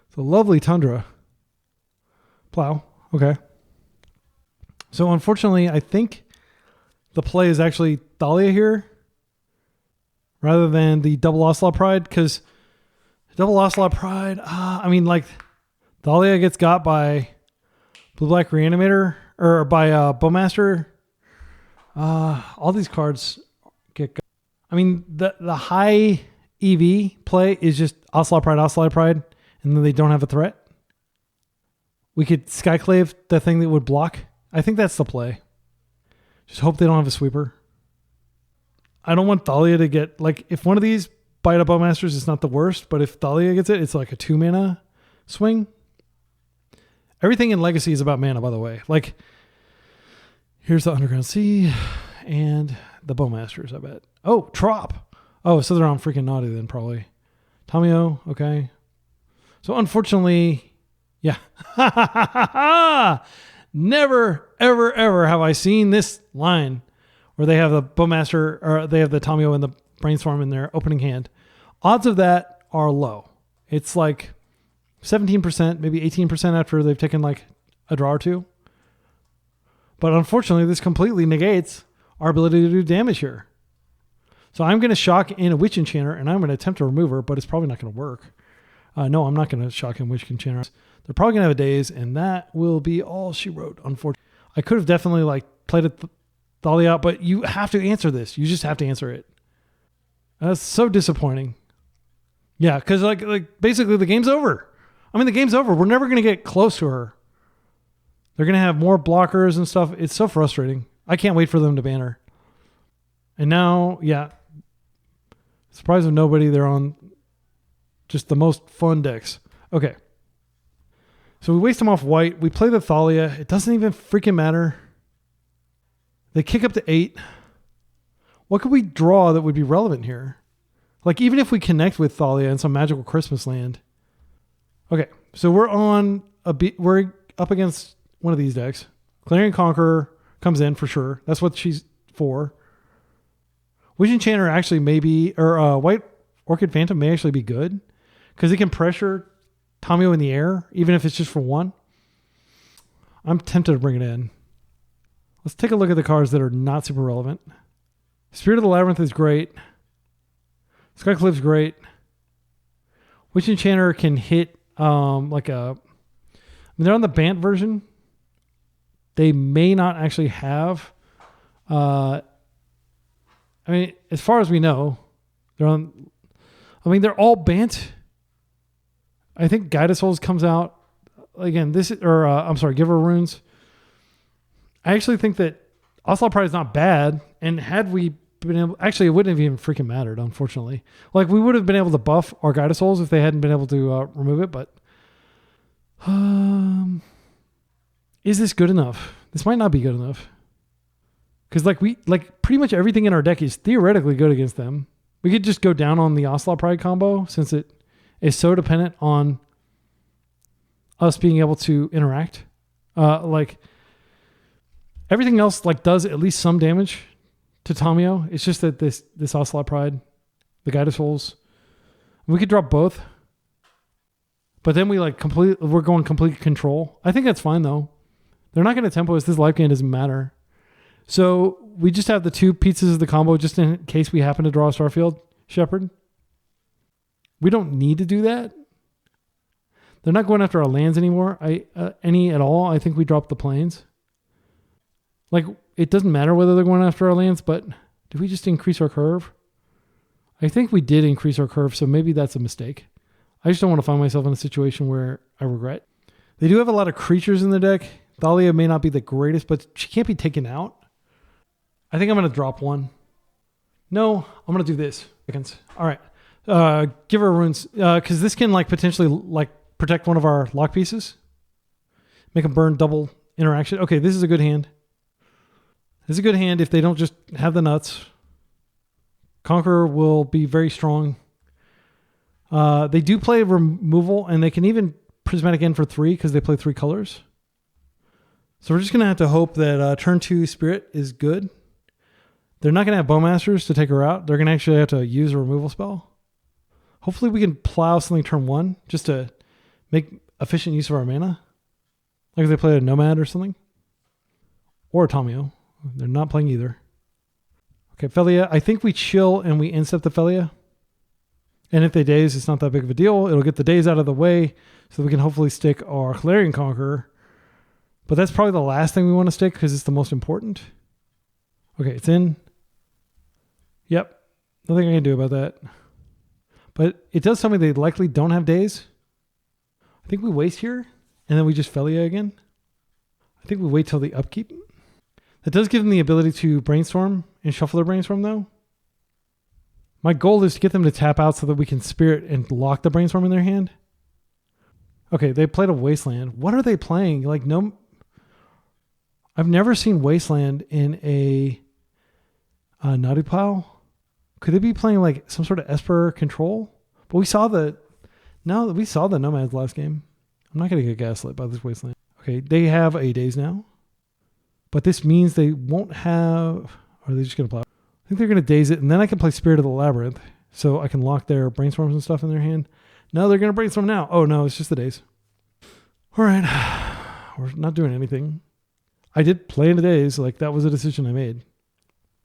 It's a lovely Tundra. Plow. Okay. So unfortunately, I think the play is actually Thalia here rather than the double Ocelot Pride, because double Ocelot Pride, I mean, like, Thalia gets got by Blue-Black Reanimator, or by Bowmaster. All these cards get got. I mean, the high EV play is just Ocelot Pride, and then they don't have a threat. We could Skyclave the thing that would block. I think that's the play. Just hope they don't have a sweeper. I don't want Thalia to get, like, if one of these bite up Bowmasters, it's not the worst, but if Thalia gets it, it's like a 2 mana swing. Everything in Legacy is about mana, by the way. Like, here's the Underground Sea and the Bowmasters, I bet. Oh, Trop. Oh, so they're on freaking Nadu then, probably. Tamio, okay. So unfortunately, yeah. Never, ever, ever have I seen this line where they have the Bowmaster, or they have the Tamio and the Brainstorm in their opening hand. Odds of that are low. It's like 17%, maybe 18% after they've taken like a draw or two. But unfortunately, this completely negates our ability to do damage here. So I'm going to shock in a Witch Enchanter, and I'm going to attempt to remove her, but it's probably not going to work. No, I'm not going to shock in Witch Enchanter. They're probably going to have a daze, and that will be all she wrote, unfortunately. I could have definitely like played it Thalia out, but you have to answer this. You just have to answer it. That's so disappointing. Yeah, because like basically the game's over. I mean, the game's over. We're never going to get close to her. They're going to have more blockers and stuff. It's so frustrating. I can't wait for them to ban her. And now, yeah, surprise of nobody. They're on just the most fun decks. Okay. So we waste them off white. We play the Thalia. It doesn't even freaking matter. They kick up to 8. What could we draw that would be relevant here? Like, even if we connect with Thalia in some magical Christmas land. Okay, so we're up against one of these decks. Clarion Conqueror comes in for sure. That's what she's for. Witch Enchanter actually may be, or White Orchid Phantom may actually be good, because it can pressure Tamio in the air, even if it's just for 1. I'm tempted to bring it in. Let's take a look at the cards that are not super relevant. Spirit of the Labyrinth is great. Skycliff's great. Witch Enchanter can hit like a... I mean, they're on the Bant version. They may not actually have... I mean, as far as we know, they're on... I mean, they're all Bant. I think Guide of Souls comes out. Again, this... Or, I'm sorry, Giver Runes. I actually think that Ocelot Pride is not bad. And had we been able... Actually, it wouldn't have even freaking mattered, unfortunately. Like, we would have been able to buff our Guide of Souls if they hadn't been able to remove it, but... is this good enough? This might not be good enough. Because pretty much everything in our deck is theoretically good against them. We could just go down on the Ocelot Pride combo, since it is so dependent on us being able to interact. Everything else does at least some damage to Tamio. It's just that this Ocelot Pride, the Guide of Souls, we could drop both. But then we're going complete control. I think that's fine though. They're not going to tempo us. This life gain doesn't matter. So we just have the 2 pizzas of the combo just in case we happen to draw a Starfield Shepherd. We don't need to do that. They're not going after our lands anymore. Any at all. I think we drop the plains. It doesn't matter whether they're going after our lands, but did we just increase our curve? I think we did increase our curve, so maybe that's a mistake. I just don't want to find myself in a situation where I regret. They do have a lot of creatures in the deck. Thalia may not be the greatest, but she can't be taken out. I think I'm going to drop 1. No, I'm going to do this. All right. Give her runes, because this can potentially protect one of our lock pieces. Make them burn double interaction. Okay, this is a good hand. It's a good hand if they don't just have the nuts. Conqueror will be very strong. They do play removal, and they can even Prismatic End for 3 because they play 3 colors. So we're just going to have to hope that turn 2 Spirit is good. They're not going to have Bowmasters to take her out. They're going to actually have to use a removal spell. Hopefully we can plow something turn 1 just to make efficient use of our mana. Like if they play a Nomad or something. Or a Tomio. They're not playing either. Okay, Felia. I think we chill and we instep the Felia. And if they daze, it's not that big of a deal. It'll get the daze out of the way so we can hopefully stick our Clarion Conqueror. But that's probably the last thing we want to stick because it's the most important. Okay, it's in. Yep. Nothing I can do about that. But it does tell me they likely don't have daze. I think we waste here and then we just Felia again. I think we wait till the upkeep. That does give them the ability to brainstorm and shuffle their brainstorm though. My goal is to get them to tap out so that we can Spirit and lock the brainstorm in their hand. Okay, they played a Wasteland. What are they playing? Like no, I've never seen Wasteland in a Nadu pile. Could they be playing like some sort of Esper control? But we saw the Nomads last game. I'm not going to get gaslit by this Wasteland. Okay, they have a daze now. But this means they won't have... Or are they just going to plow? I think they're going to daze it, and then I can play Spirit of the Labyrinth, so I can lock their brainstorms and stuff in their hand. No, they're going to brainstorm now. Oh, no, it's just the daze. All right. We're not doing anything. I did play in the daze. Like, that was a decision I made.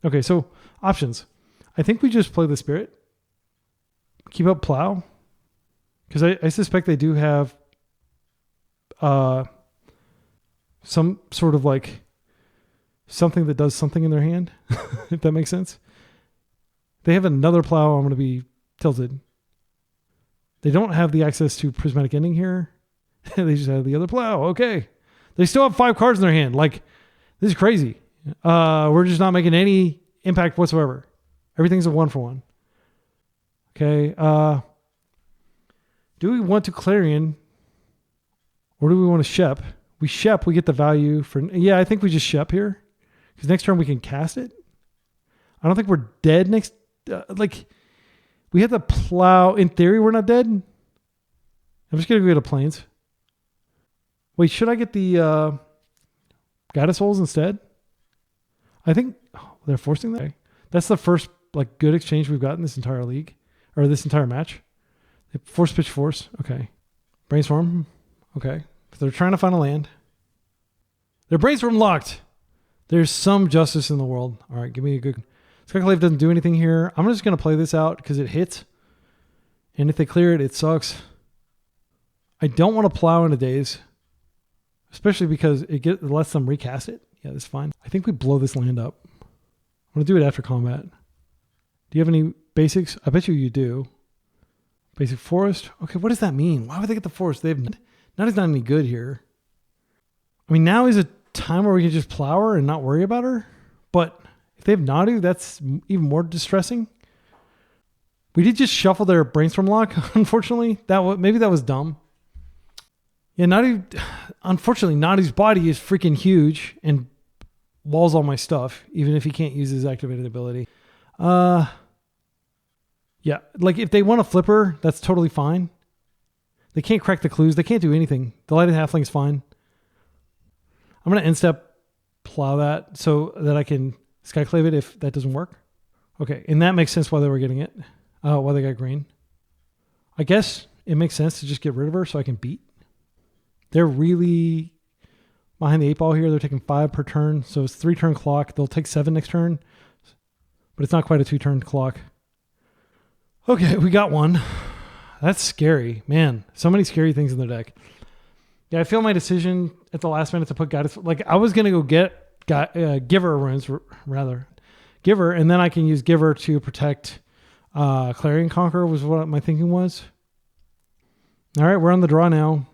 Okay, so options. I think we just play the Spirit. Keep up Plow. Because I suspect they do have some sort of like something that does something in their hand, if that makes sense. They have another Plow. I'm going to be tilted. They don't have the access to Prismatic Ending here. They just have the other Plow. Okay. They still have 5 cards in their hand. Like, this is crazy. We're just not making any impact whatsoever. Everything's a 1-for-1. Okay. Do we want to Clarion or do we want to Shep? We Shep, we get the value for... Yeah, I think we just Shep here. Because next turn we can cast it. I don't think we're dead next... we have to Plow. In theory, we're not dead. I'm just going to go to Plains. Wait, should I get the Goddess Souls instead? I think they're forcing that. That's the first good exchange we've gotten this entire league. Or this entire match. Force pitch force. Okay. Brainstorm. Okay. If they're trying to find a land. They're brainstorm locked. There's some justice in the world. All right, give me a good... Skyclave doesn't do anything here. I'm just going to play this out because it hits. And if they clear it, it sucks. I don't want to Plow in a daze. Especially because it lets them recast it. Yeah, that's fine. I think we blow this land up. I'm going to do it after combat. Do you have any basics? I bet you do. Basic forest. Okay, what does that mean? Why would they get the forest? They have Nadu's not any good here. I mean, now is a time where we can just Plow her and not worry about her. But if they have Nadu, that's even more distressing. We did just shuffle their brainstorm lock, unfortunately. Maybe that was dumb. Yeah, Nadu... Unfortunately, Nadu's body is freaking huge and walls all my stuff, even if he can't use his activated ability. Yeah, if they want to flip her, that's totally fine. They can't crack the clues. They can't do anything. The Lighted Halfling's fine. I'm going to end-step Plow that so that I can Skyclave it if that doesn't work. Okay, and that makes sense why they were getting it. Why they got green. I guess it makes sense to just get rid of her so I can beat. They're really behind the 8 ball here. They're taking 5 per turn, so it's 3-turn clock. They'll take 7 next turn, but it's not quite a 2-turn clock. Okay, we got one. That's scary. Man, so many scary things in the deck. Yeah, I feel my decision at the last minute to put Goddess... I was going to go get Giver runes, rather. Giver, and then I can use Giver to protect Clarion Conqueror was what my thinking was. All right, we're on the draw now.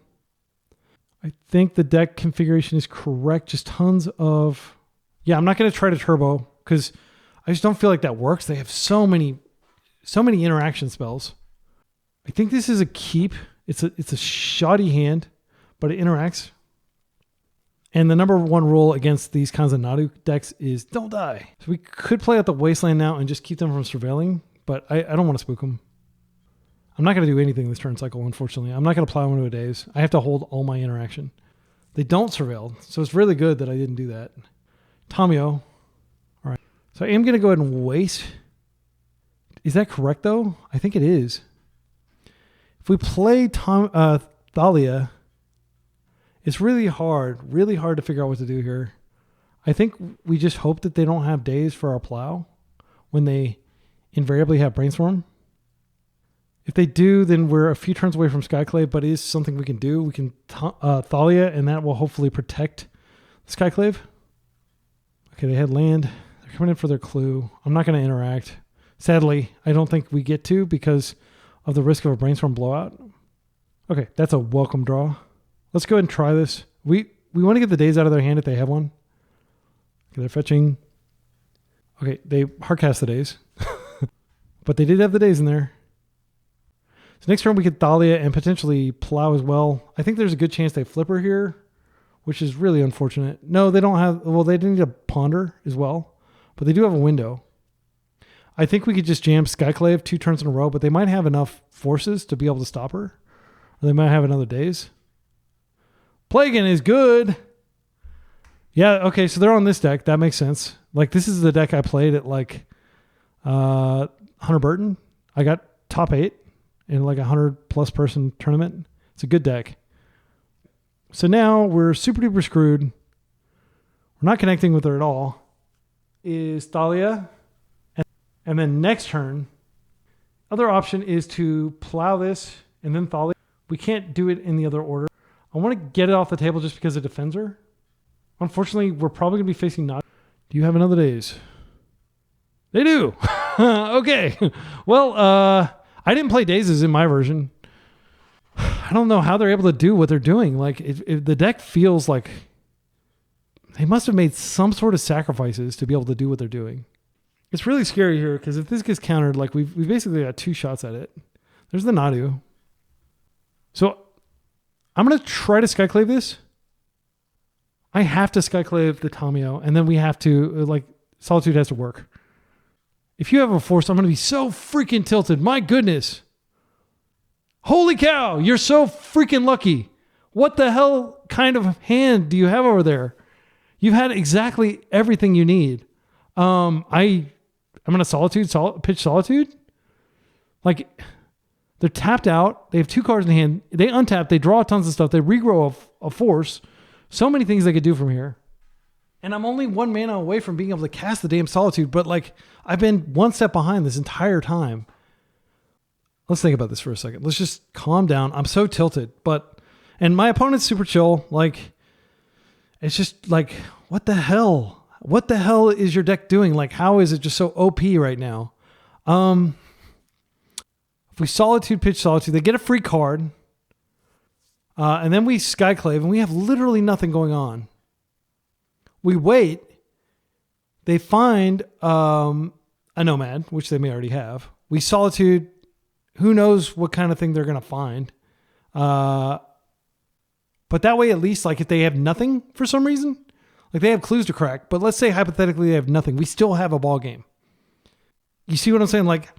I think the deck configuration is correct. Just tons of... Yeah, I'm not going to try to turbo because I just don't feel like that works. They have so many interaction spells. I think this is a keep. It's a shoddy hand, but it interacts. And the number one rule against these kinds of Nadu decks is don't die. So we could play out the Wasteland now and just keep them from surveilling, but I don't want to spook them. I'm not going to do anything this turn cycle, unfortunately. I'm not going to plow into a daze. I have to hold all my interaction. They don't surveil, so it's really good that I didn't do that. Tamio. All right. So I am going to go ahead and waste. Is that correct, though? I think it is. If we play Thalia, it's really hard to figure out what to do here. I think we just hope that they don't have days for our plow when they invariably have Brainstorm. If they do, then we're a few turns away from Skyclave, but it is something we can do. We can Thalia, and that will hopefully protect the Skyclave. Okay, they had land. They're coming in for their clue. I'm not going to interact. Sadly, I don't think we get to because of the risk of a Brainstorm blowout. Okay, that's a welcome draw. Let's go ahead and try this. We want to get the days out of their hand if they have one. Okay, they're fetching. Okay, they hardcast the days. But they did have the days in there. So next turn we could Thalia and potentially plow as well. I think there's a good chance they flipper here, which is really unfortunate. No, they don't have... Well, they need a ponder as well. But they do have a window. I think we could just jam Skyclave 2 turns in a row, but they might have enough forces to be able to stop her. Or they might have another days. Plaguein is good. Yeah, okay, so they're on this deck. That makes sense. Like, this is the deck I played at, like, Hunter Burton. I got top 8 in, like, a 100-plus person tournament. It's a good deck. So now we're super duper screwed. We're not connecting with her at all. Is Thalia. And then next turn, other option is to plow this and then Thalia. We can't do it in the other order. I want to get it off the table just because it defends her. Unfortunately, we're probably going to be facing Nadu. Do you have another days? They do. Okay. Well, I didn't play dazes in my version. I don't know how they're able to do what they're doing. Like, if the deck feels like they must have made some sort of sacrifices to be able to do what they're doing. It's really scary here because if this gets countered, like we've basically got 2 shots at it. There's the Nadu. So I'm going to try to Skyclave this. I have to Skyclave the Tamio, and then we have to, like, Solitude has to work. If you have a force, I'm going to be so freaking tilted. My goodness. Holy cow, you're so freaking lucky. What the hell kind of hand do you have over there? You've had exactly everything you need. I'm going to pitch Solitude. Like, they're tapped out. They have 2 cards in hand. They untap. They draw tons of stuff. They regrow a force. So many things they could do from here. And I'm only 1 mana away from being able to cast the damn Solitude, but, like, I've been 1 step behind this entire time. Let's think about this for a second. Let's just calm down. I'm so tilted, and my opponent's super chill. Like, it's just like, what the hell? What the hell is your deck doing? Like, how is it just so OP right now? If we Solitude, pitch Solitude, they get a free card. And then we Skyclave, and we have literally nothing going on. We wait. They find a Nomad, which they may already have. We Solitude. Who knows what kind of thing they're going to find. But that way, at least, like, if they have nothing for some reason, like, they have clues to crack, but let's say hypothetically they have nothing. We still have a ball game. You see what I'm saying? Like,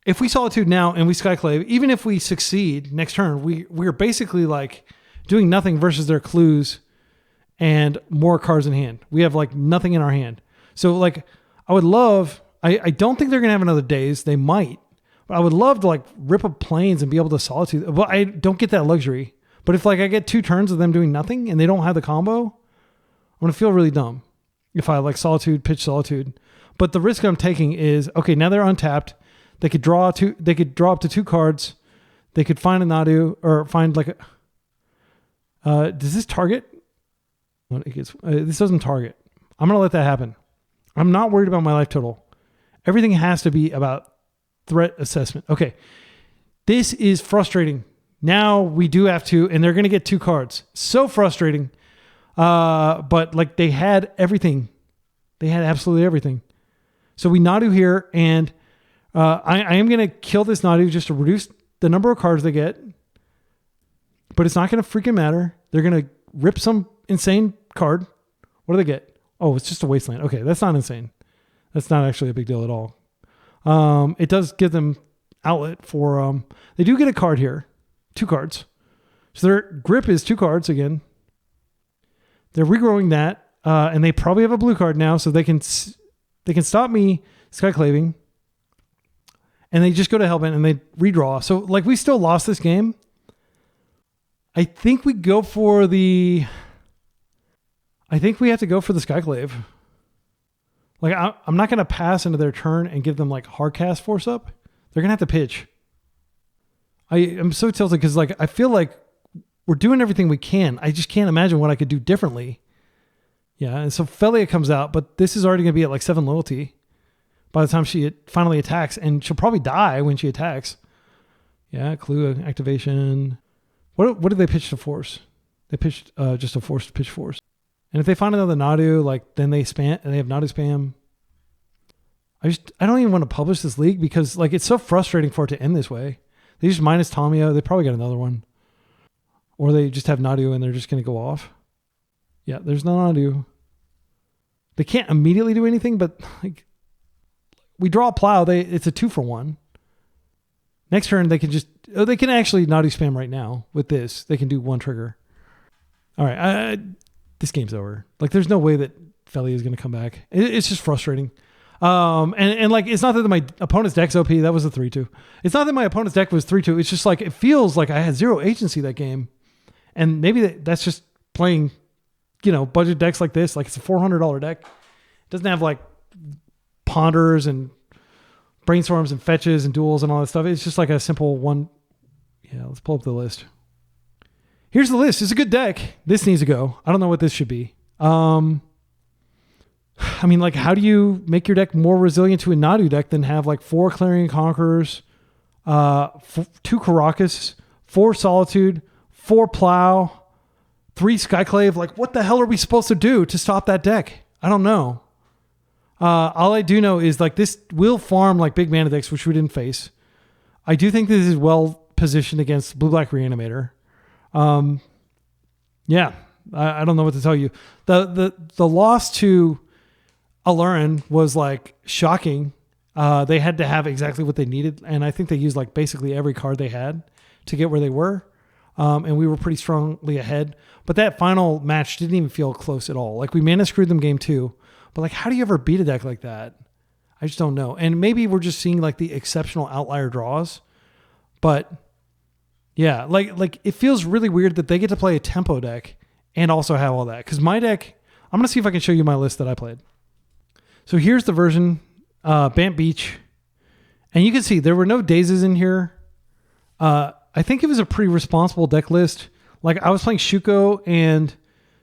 if we Solitude now and we Skyclave, even if we succeed next turn, we're basically, like, doing nothing versus their clues and more cards in hand. We have, like, nothing in our hand. So, like, I would love... I don't think they're going to have another days. They might. But I would love to, like, rip up planes and be able to Solitude. But I don't get that luxury. But if, like, I get 2 turns of them doing nothing and they don't have the combo, I'm going to feel really dumb if I, like, Solitude, pitch Solitude. But the risk I'm taking is, okay, now they're untapped. They could draw up to 2 cards. They could find a Nadu or find, like, a... does this target? This doesn't target. I'm going to let that happen. I'm not worried about my life total. Everything has to be about threat assessment. Okay. This is frustrating. Now we do have to, and they're going to get 2 cards. So frustrating. But, like, they had everything. They had absolutely everything. So we Nadu here, and I am going to kill this Nadu just to reduce the number of cards they get. But it's not going to freaking matter. They're going to rip some insane card. What do they get? Oh, it's just a Wasteland. Okay, that's not insane. That's not actually a big deal at all. It does give them outlet for... they do get a card here. 2 cards. So their grip is 2 cards again. They're regrowing that. And they probably have a blue card now, so they can stop me Skyclaving. And they just go to Hellbent and they redraw. So, like, we still lost this game. I think we go for the... I think we have to go for the Skyclave. Like, I'm not going to pass into their turn and give them, like, hard cast force up. They're going to have to pitch. I'm so tilted because, like, I feel like we're doing everything we can. I just can't imagine what I could do differently. Yeah, and so Felia comes out, but this is already going to be at, like, 7 loyalty by the time she finally attacks, and she'll probably die when she attacks. Yeah, clue activation. What did they pitch to force? They pitched just a force to pitch force. And if they find another Nadu, like, then they spam and they have Nadu spam. I don't even want to publish this league because, like, it's so frustrating for it to end this way. They just minus Tamiya. They probably got another one. Or they just have Nadu and they're just going to go off. Yeah, there's no Nadu. They can't immediately do anything, but, like, we draw a plow. It's a 2-for-1. Next turn, they can actually Nadu spam right now with this. They can do 1 trigger. All right. This game's over. Like, there's no way that Felia is going to come back. It's just frustrating. And like, it's not that my opponent's deck's OP. That was a 3-2. It's not that my opponent's deck was 3-2. It's just like, it feels like I had 0 agency that game. And maybe that's just playing, budget decks like this. Like, it's a $400 deck. It doesn't have, like, ponders and brainstorms and fetches and duels and all that stuff. It's just like a simple one. Yeah, let's pull up the list. Here's the list. It's a good deck. This needs to go. I don't know what this should be. I mean, like, how do you make your deck more resilient to a Nadu deck than have, like, 4 Clarion Conquerors, 2 Karakas, 4 Solitude, 4 Plow, 3 Skyclave? Like, what the hell are we supposed to do to stop that deck? I don't know. All I do know is, like, this will farm, like, big mana decks, which we didn't face. I do think this is well positioned against Blue-Black Reanimator. Yeah, I don't know what to tell you. The loss to Aluren was, like, shocking. They had to have exactly what they needed, and I think they used, like, basically every card they had to get where they were. And we were pretty strongly ahead. But that final match didn't even feel close at all. Like, we mana screwed them game 2. But, like, how do you ever beat a deck like that? I just don't know. And maybe we're just seeing, like, the exceptional outlier draws. But yeah, like it feels really weird that they get to play a tempo deck and also have all that. Because my deck, I'm going to see if I can show you my list that I played. So here's the version, Bant Beach. And you can see there were no Dazes in here. I think it was a pretty responsible deck list. Like, I was playing Shuko and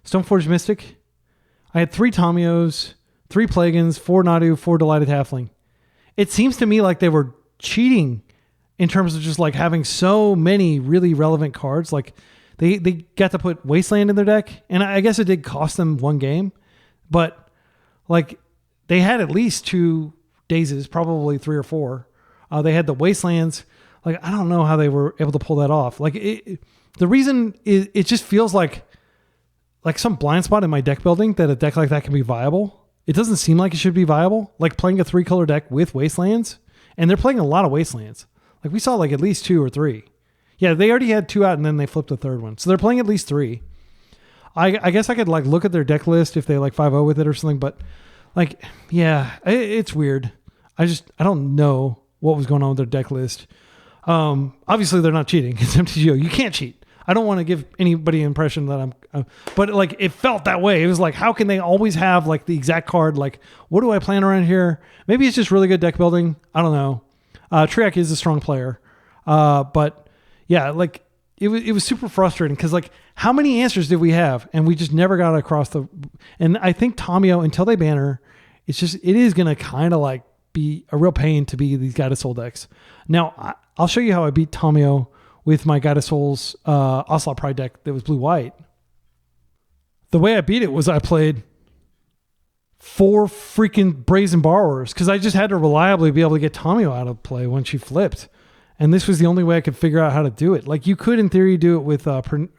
Stoneforge Mystic. I had 3 Tamiyos, 3 Plagans, 4 Nadu, 4 Delighted Halfling. It seems to me like they were cheating in terms of just, like, having so many really relevant cards. Like, they got to put Wasteland in their deck, and I guess it did cost them 1 game, but, like, they had at least 2 Dazes, probably 3 or 4. They had the Wastelands. Like, I don't know how they were able to pull that off. Like, the reason is it just feels like some blind spot in my deck building that a deck like that can be viable. It doesn't seem like it should be viable. Like, playing a 3-color deck with Wastelands, and they're playing a lot of Wastelands. Like, we saw, like, at least 2 or 3. Yeah, they already had 2 out, and then they flipped a 3rd one. So they're playing at least 3. I guess I could, like, look at their deck list if they, like, 5-0 with it or something. But, like, yeah, it's weird. I don't know what was going on with their deck list. Obviously, they're not cheating. It's MTGO. You can't cheat. I don't want to give anybody an impression that but, like, it felt that way. It was like, how can they always have, like, the exact card? Like, what do I plan around here? Maybe it's just really good deck building. I don't know. Triak is a strong player. But yeah, like, it was super frustrating because, like, how many answers did we have? And we just never got across and I think Tamiyo, until they ban her, it is going to kind of, like, be a real pain to be these Guided Soul decks. Now, I'll show you how I beat Tamiyo with my Guided Souls Ocelot Pride deck that was blue-white. The way I beat it was I played 4 freaking Brazen Borrowers because I just had to reliably be able to get Tamiyo out of play when she flipped. And this was the only way I could figure out how to do it. Like, you could, in theory, do it with Protected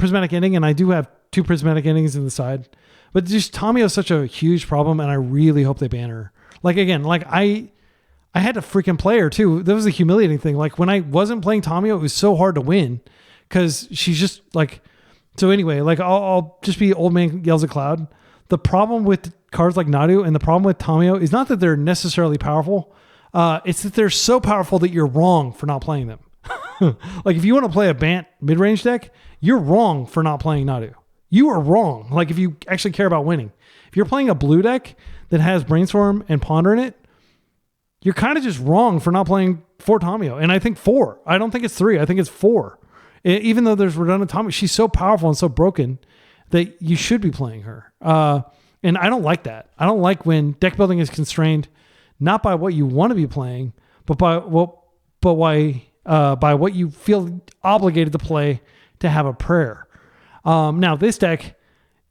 prismatic ending, and I do have 2 prismatic endings in the side. But just Tamiyo is such a huge problem, and I really hope they ban her. Like, again, like I had to freaking play her too. That was a humiliating thing. Like when I wasn't playing Tamiyo, it was so hard to win because she's just like. So anyway, like I'll just be old man yells at cloud. The problem with cards like Nadu and the problem with Tamiyo is not that they're necessarily powerful. It's that they're so powerful that you're wrong for not playing them. Like if you want to play a Bant mid-range deck, you're wrong for not playing Nadu. You are wrong. Like if you actually care about winning. If you're playing a blue deck that has Brainstorm and Ponder in it, you're kind of just wrong for not playing 4 Tamiyo. And I think 4. I don't think it's 3. I think it's 4. Even though there's redundant Tamiyo, she's so powerful and so broken that you should be playing her. And I don't like that. I don't like when deck building is constrained not by what you want to be playing, but by what you feel obligated to play to have a prayer. Now this deck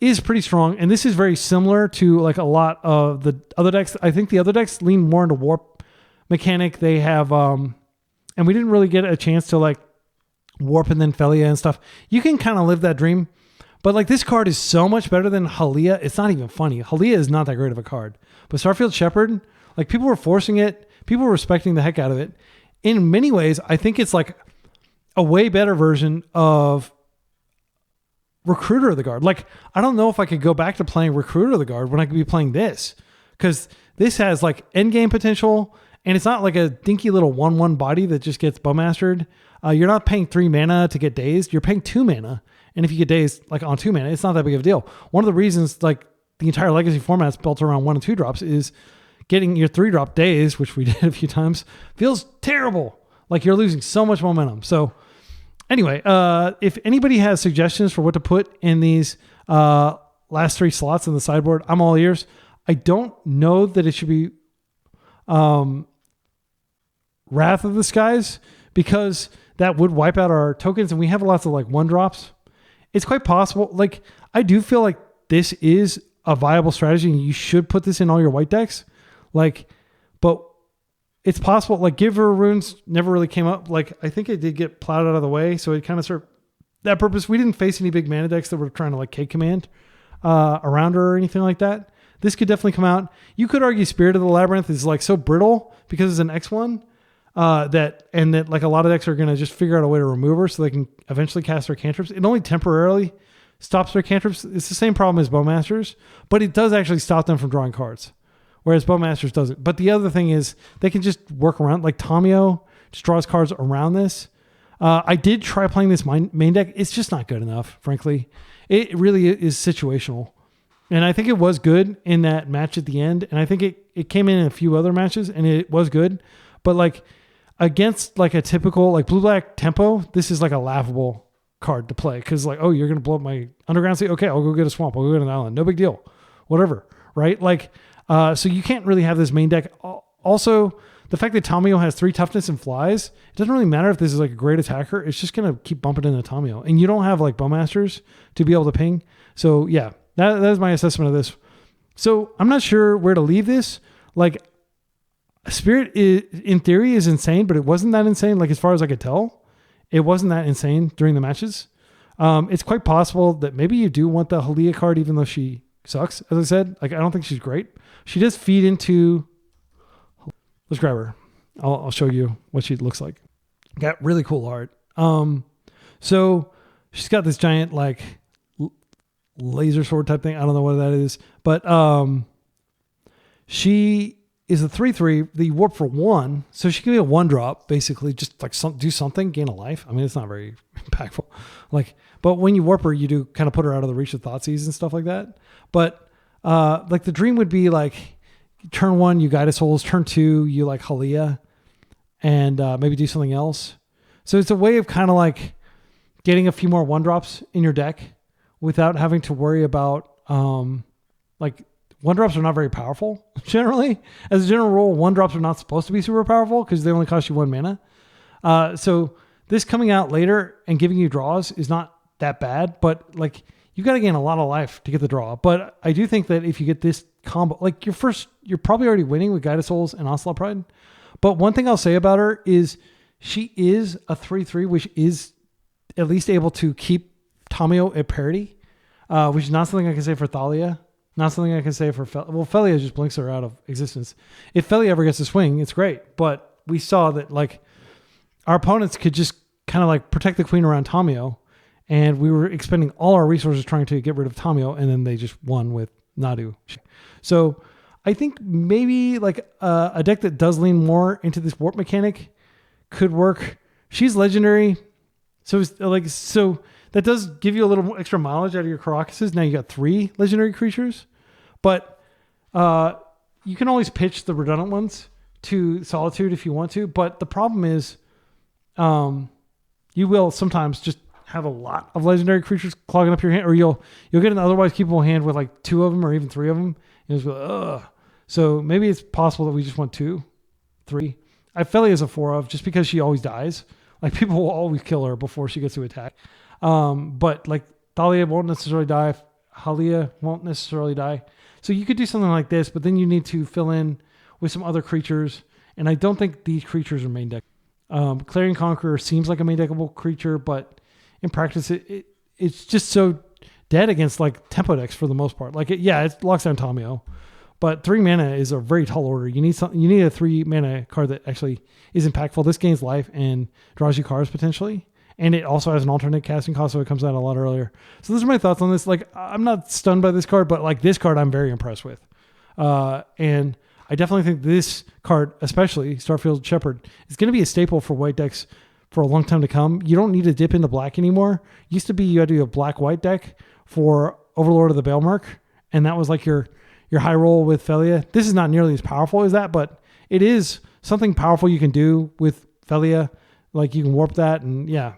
is pretty strong, and this is very similar to like a lot of the other decks. I think the other decks lean more into warp mechanic. They have, and we didn't really get a chance to like warp and then Felia and stuff. You can kind of live that dream, but like this card is so much better than Halia. It's not even funny. Halia is not that great of a card, but Starfield Shepherd, like people were forcing it. People were respecting the heck out of it. In many ways, I think it's like a way better version of Recruiter of the Guard. Like, I don't know if I could go back to playing Recruiter of the Guard when I could be playing this, because this has like endgame potential, and it's not like a dinky little 1/1 body that just gets bowmastered. You're not paying 3 mana to get dazed. You're paying 2 mana, and if you get dazed like on 2 mana, it's not that big of a deal. One of the reasons like the entire Legacy format's built around 1 and 2 drops is getting your 3-drop dazed, which we did a few times, feels terrible. Like you're losing so much momentum. So anyway, if anybody has suggestions for what to put in these last 3 slots in the sideboard, I'm all ears. I don't know that it should be Wrath of the Skies, because that would wipe out our tokens, and we have lots of like 1-drops. It's quite possible. Like I do feel like this is a viable strategy, and you should put this in all your white decks. Like, but it's possible. Like Giver Runes never really came up. Like I think it did get plowed out of the way, so it kind of served that purpose. We didn't face any big mana decks that were trying to like K command around her or anything like that. This could definitely come out. You could argue Spirit of the Labyrinth is like so brittle because it's an X1 that like a lot of decks are going to just figure out a way to remove her so they can eventually cast their cantrips. It only temporarily stops their cantrips. It's the same problem as Bowmasters, but it does actually stop them from drawing cards, whereas Bowmasters doesn't. But the other thing is they can just work around. Like Tamiyo just draws cards around this. I did try playing this main deck. It's just not good enough, frankly. It really is situational. And I think it was good in that match at the end. And I think it came in a few other matches and it was good. But like against like a typical like blue-black tempo, this is like a laughable card to play. Because like, oh, you're going to blow up my underground sea? Okay, I'll go get a swamp. I'll go get an island. No big deal. Whatever. Right? Like, so you can't really have this main deck. Also, the fact that Tamiyo has 3 toughness and flies, it doesn't really matter if this is like a great attacker. It's just going to keep bumping into Tamiyo. And you don't have like Bowmasters to be able to ping. So yeah, that is my assessment of this. So I'm not sure where to leave this. Like Spirit in theory is insane, but it wasn't that insane. Like as far as I could tell, it wasn't that insane during the matches. It's quite possible that maybe you do want the Halia card, even though she sucks. As I said, like I don't think she's great. She does feed into. Let's grab her. I'll show you what she looks like. Got really cool art. So she's got this giant like laser sword type thing. I don't know what that is, but she is a 3/3 that you warp for 1, so she can be a 1-drop basically. Just like do something, gain a life. I mean, it's not very impactful. Like, but when you warp her, you do kind of put her out of the reach of Thoughtseize and stuff like that. But like the dream would be like. Turn 1, you Guide Souls. Turn 2, you like Halia, and maybe do something else. So it's a way of kind of like getting a few more 1-drops in your deck without having to worry about like 1-drops are not very powerful generally. As a general rule, 1-drops are not supposed to be super powerful because they only cost you 1 mana. So this coming out later and giving you draws is not that bad, but like you got to gain a lot of life to get the draw. But I do think that if you get this combo, like you're probably already winning with Guided Souls and Ocelot Pride. But one thing I'll say about her is she is a 3/3, which is at least able to keep Tamio at parity, which is not something I can say for Thalia. Not something I can say for Felia just blinks her out of existence. If Felia ever gets to swing, it's great. But we saw that like our opponents could just kind of like protect the queen around Tamio, and we were expending all our resources trying to get rid of Tamio, and then they just won with Nadu. So I think maybe like a deck that does lean more into this warp mechanic could work. She's legendary, so that does give you a little extra mileage out of your Caracases. Now you got 3 legendary creatures, but you can always pitch the redundant ones to Solitude if you want to. But the problem is, you will sometimes just have a lot of legendary creatures clogging up your hand, or you'll get an otherwise keepable hand with like 2 of them or even 3 of them. And it's like, ugh. So maybe it's possible that we just want 2, 3. I Felia is a 4 of just because she always dies. Like people will always kill her before she gets to attack. But like Thalia won't necessarily die. Halia won't necessarily die. So you could do something like this, but then you need to fill in with some other creatures. And I don't think these creatures are main deck. Clarion Conqueror seems like a main deckable creature, but in practice, it's just so dead against like tempo decks for the most part. Like it locks down Tamio, but 3 mana is a very tall order. You need a 3 mana card that actually is impactful. This gains life and draws you cards potentially. And it also has an alternate casting cost, so it comes out a lot earlier. So those are my thoughts on this. Like, I'm not stunned by this card, but like this card, I'm very impressed with. And I definitely think this card, especially Starfield Shepherd, is going to be a staple for white decks for a long time to come. You don't need to dip into black anymore. Used to be you had to do a black-white deck for Overlord of the Bailmark, and that was like your high roll with Felia. This is not nearly as powerful as that, but it is something powerful you can do with Felia. Like you can warp that, and yeah.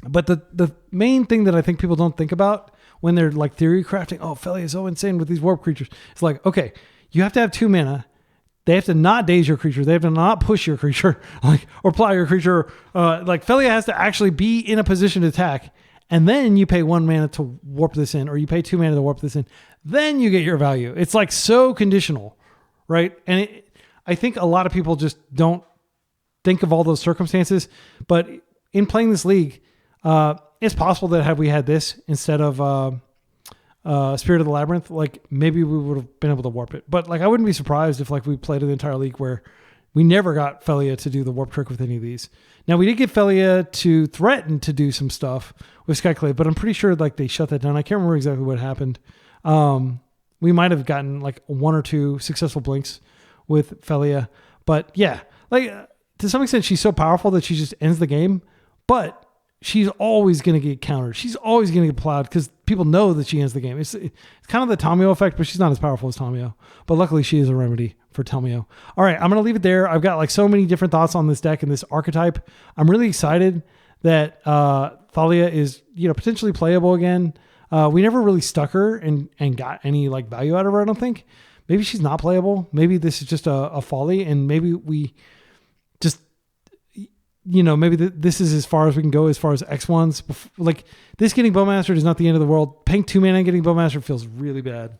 But the main thing that I think people don't think about when they're like theory crafting, oh, Felia is so insane with these warp creatures. It's like, okay, you have to have 2 mana. They have to not daze your creature. They have to not push your creature, like, or ply your creature. Like Felia has to actually be in a position to attack, and then you pay 1 mana to warp this in, or you pay 2 mana to warp this in. Then you get your value. It's like so conditional, right? And I think a lot of people just don't think of all those circumstances. But in playing this league, it's possible that had we had this instead of Spirit of the Labyrinth, like maybe we would have been able to warp it. But like I wouldn't be surprised if like we played an entire league where we never got Felia to do the warp trick with any of these. Now we did get Felia to threaten to do some stuff with Skyclave, but I'm pretty sure like they shut that down. I can't remember exactly what happened. We might have gotten like 1 or 2 successful blinks with Felia, but yeah, like to some extent she's so powerful that she just ends the game, but she's always going to get countered. She's always going to get plowed because people know that she ends the game. It's kind of the Tamio effect, but she's not as powerful as Tamio. But luckily, she is a remedy for Tamio. All right, I'm going to leave it there. I've got like so many different thoughts on this deck and this archetype. I'm really excited that Thalia is potentially playable again. We never really stuck her and got any like value out of her, I don't think. Maybe she's not playable. Maybe this is just a folly, and maybe we just maybe this is as far as we can go as far as X1s. Like this getting Bowmastered is not the end of the world. Paying 2 mana and getting Bowmastered feels really bad.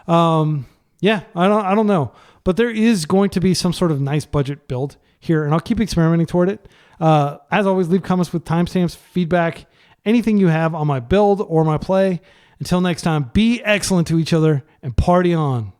Yeah, I don't know. But there is going to be some sort of nice budget build here, and I'll keep experimenting toward it. As always, leave comments with timestamps, feedback, anything you have on my build or my play. Until next time, be excellent to each other and party on.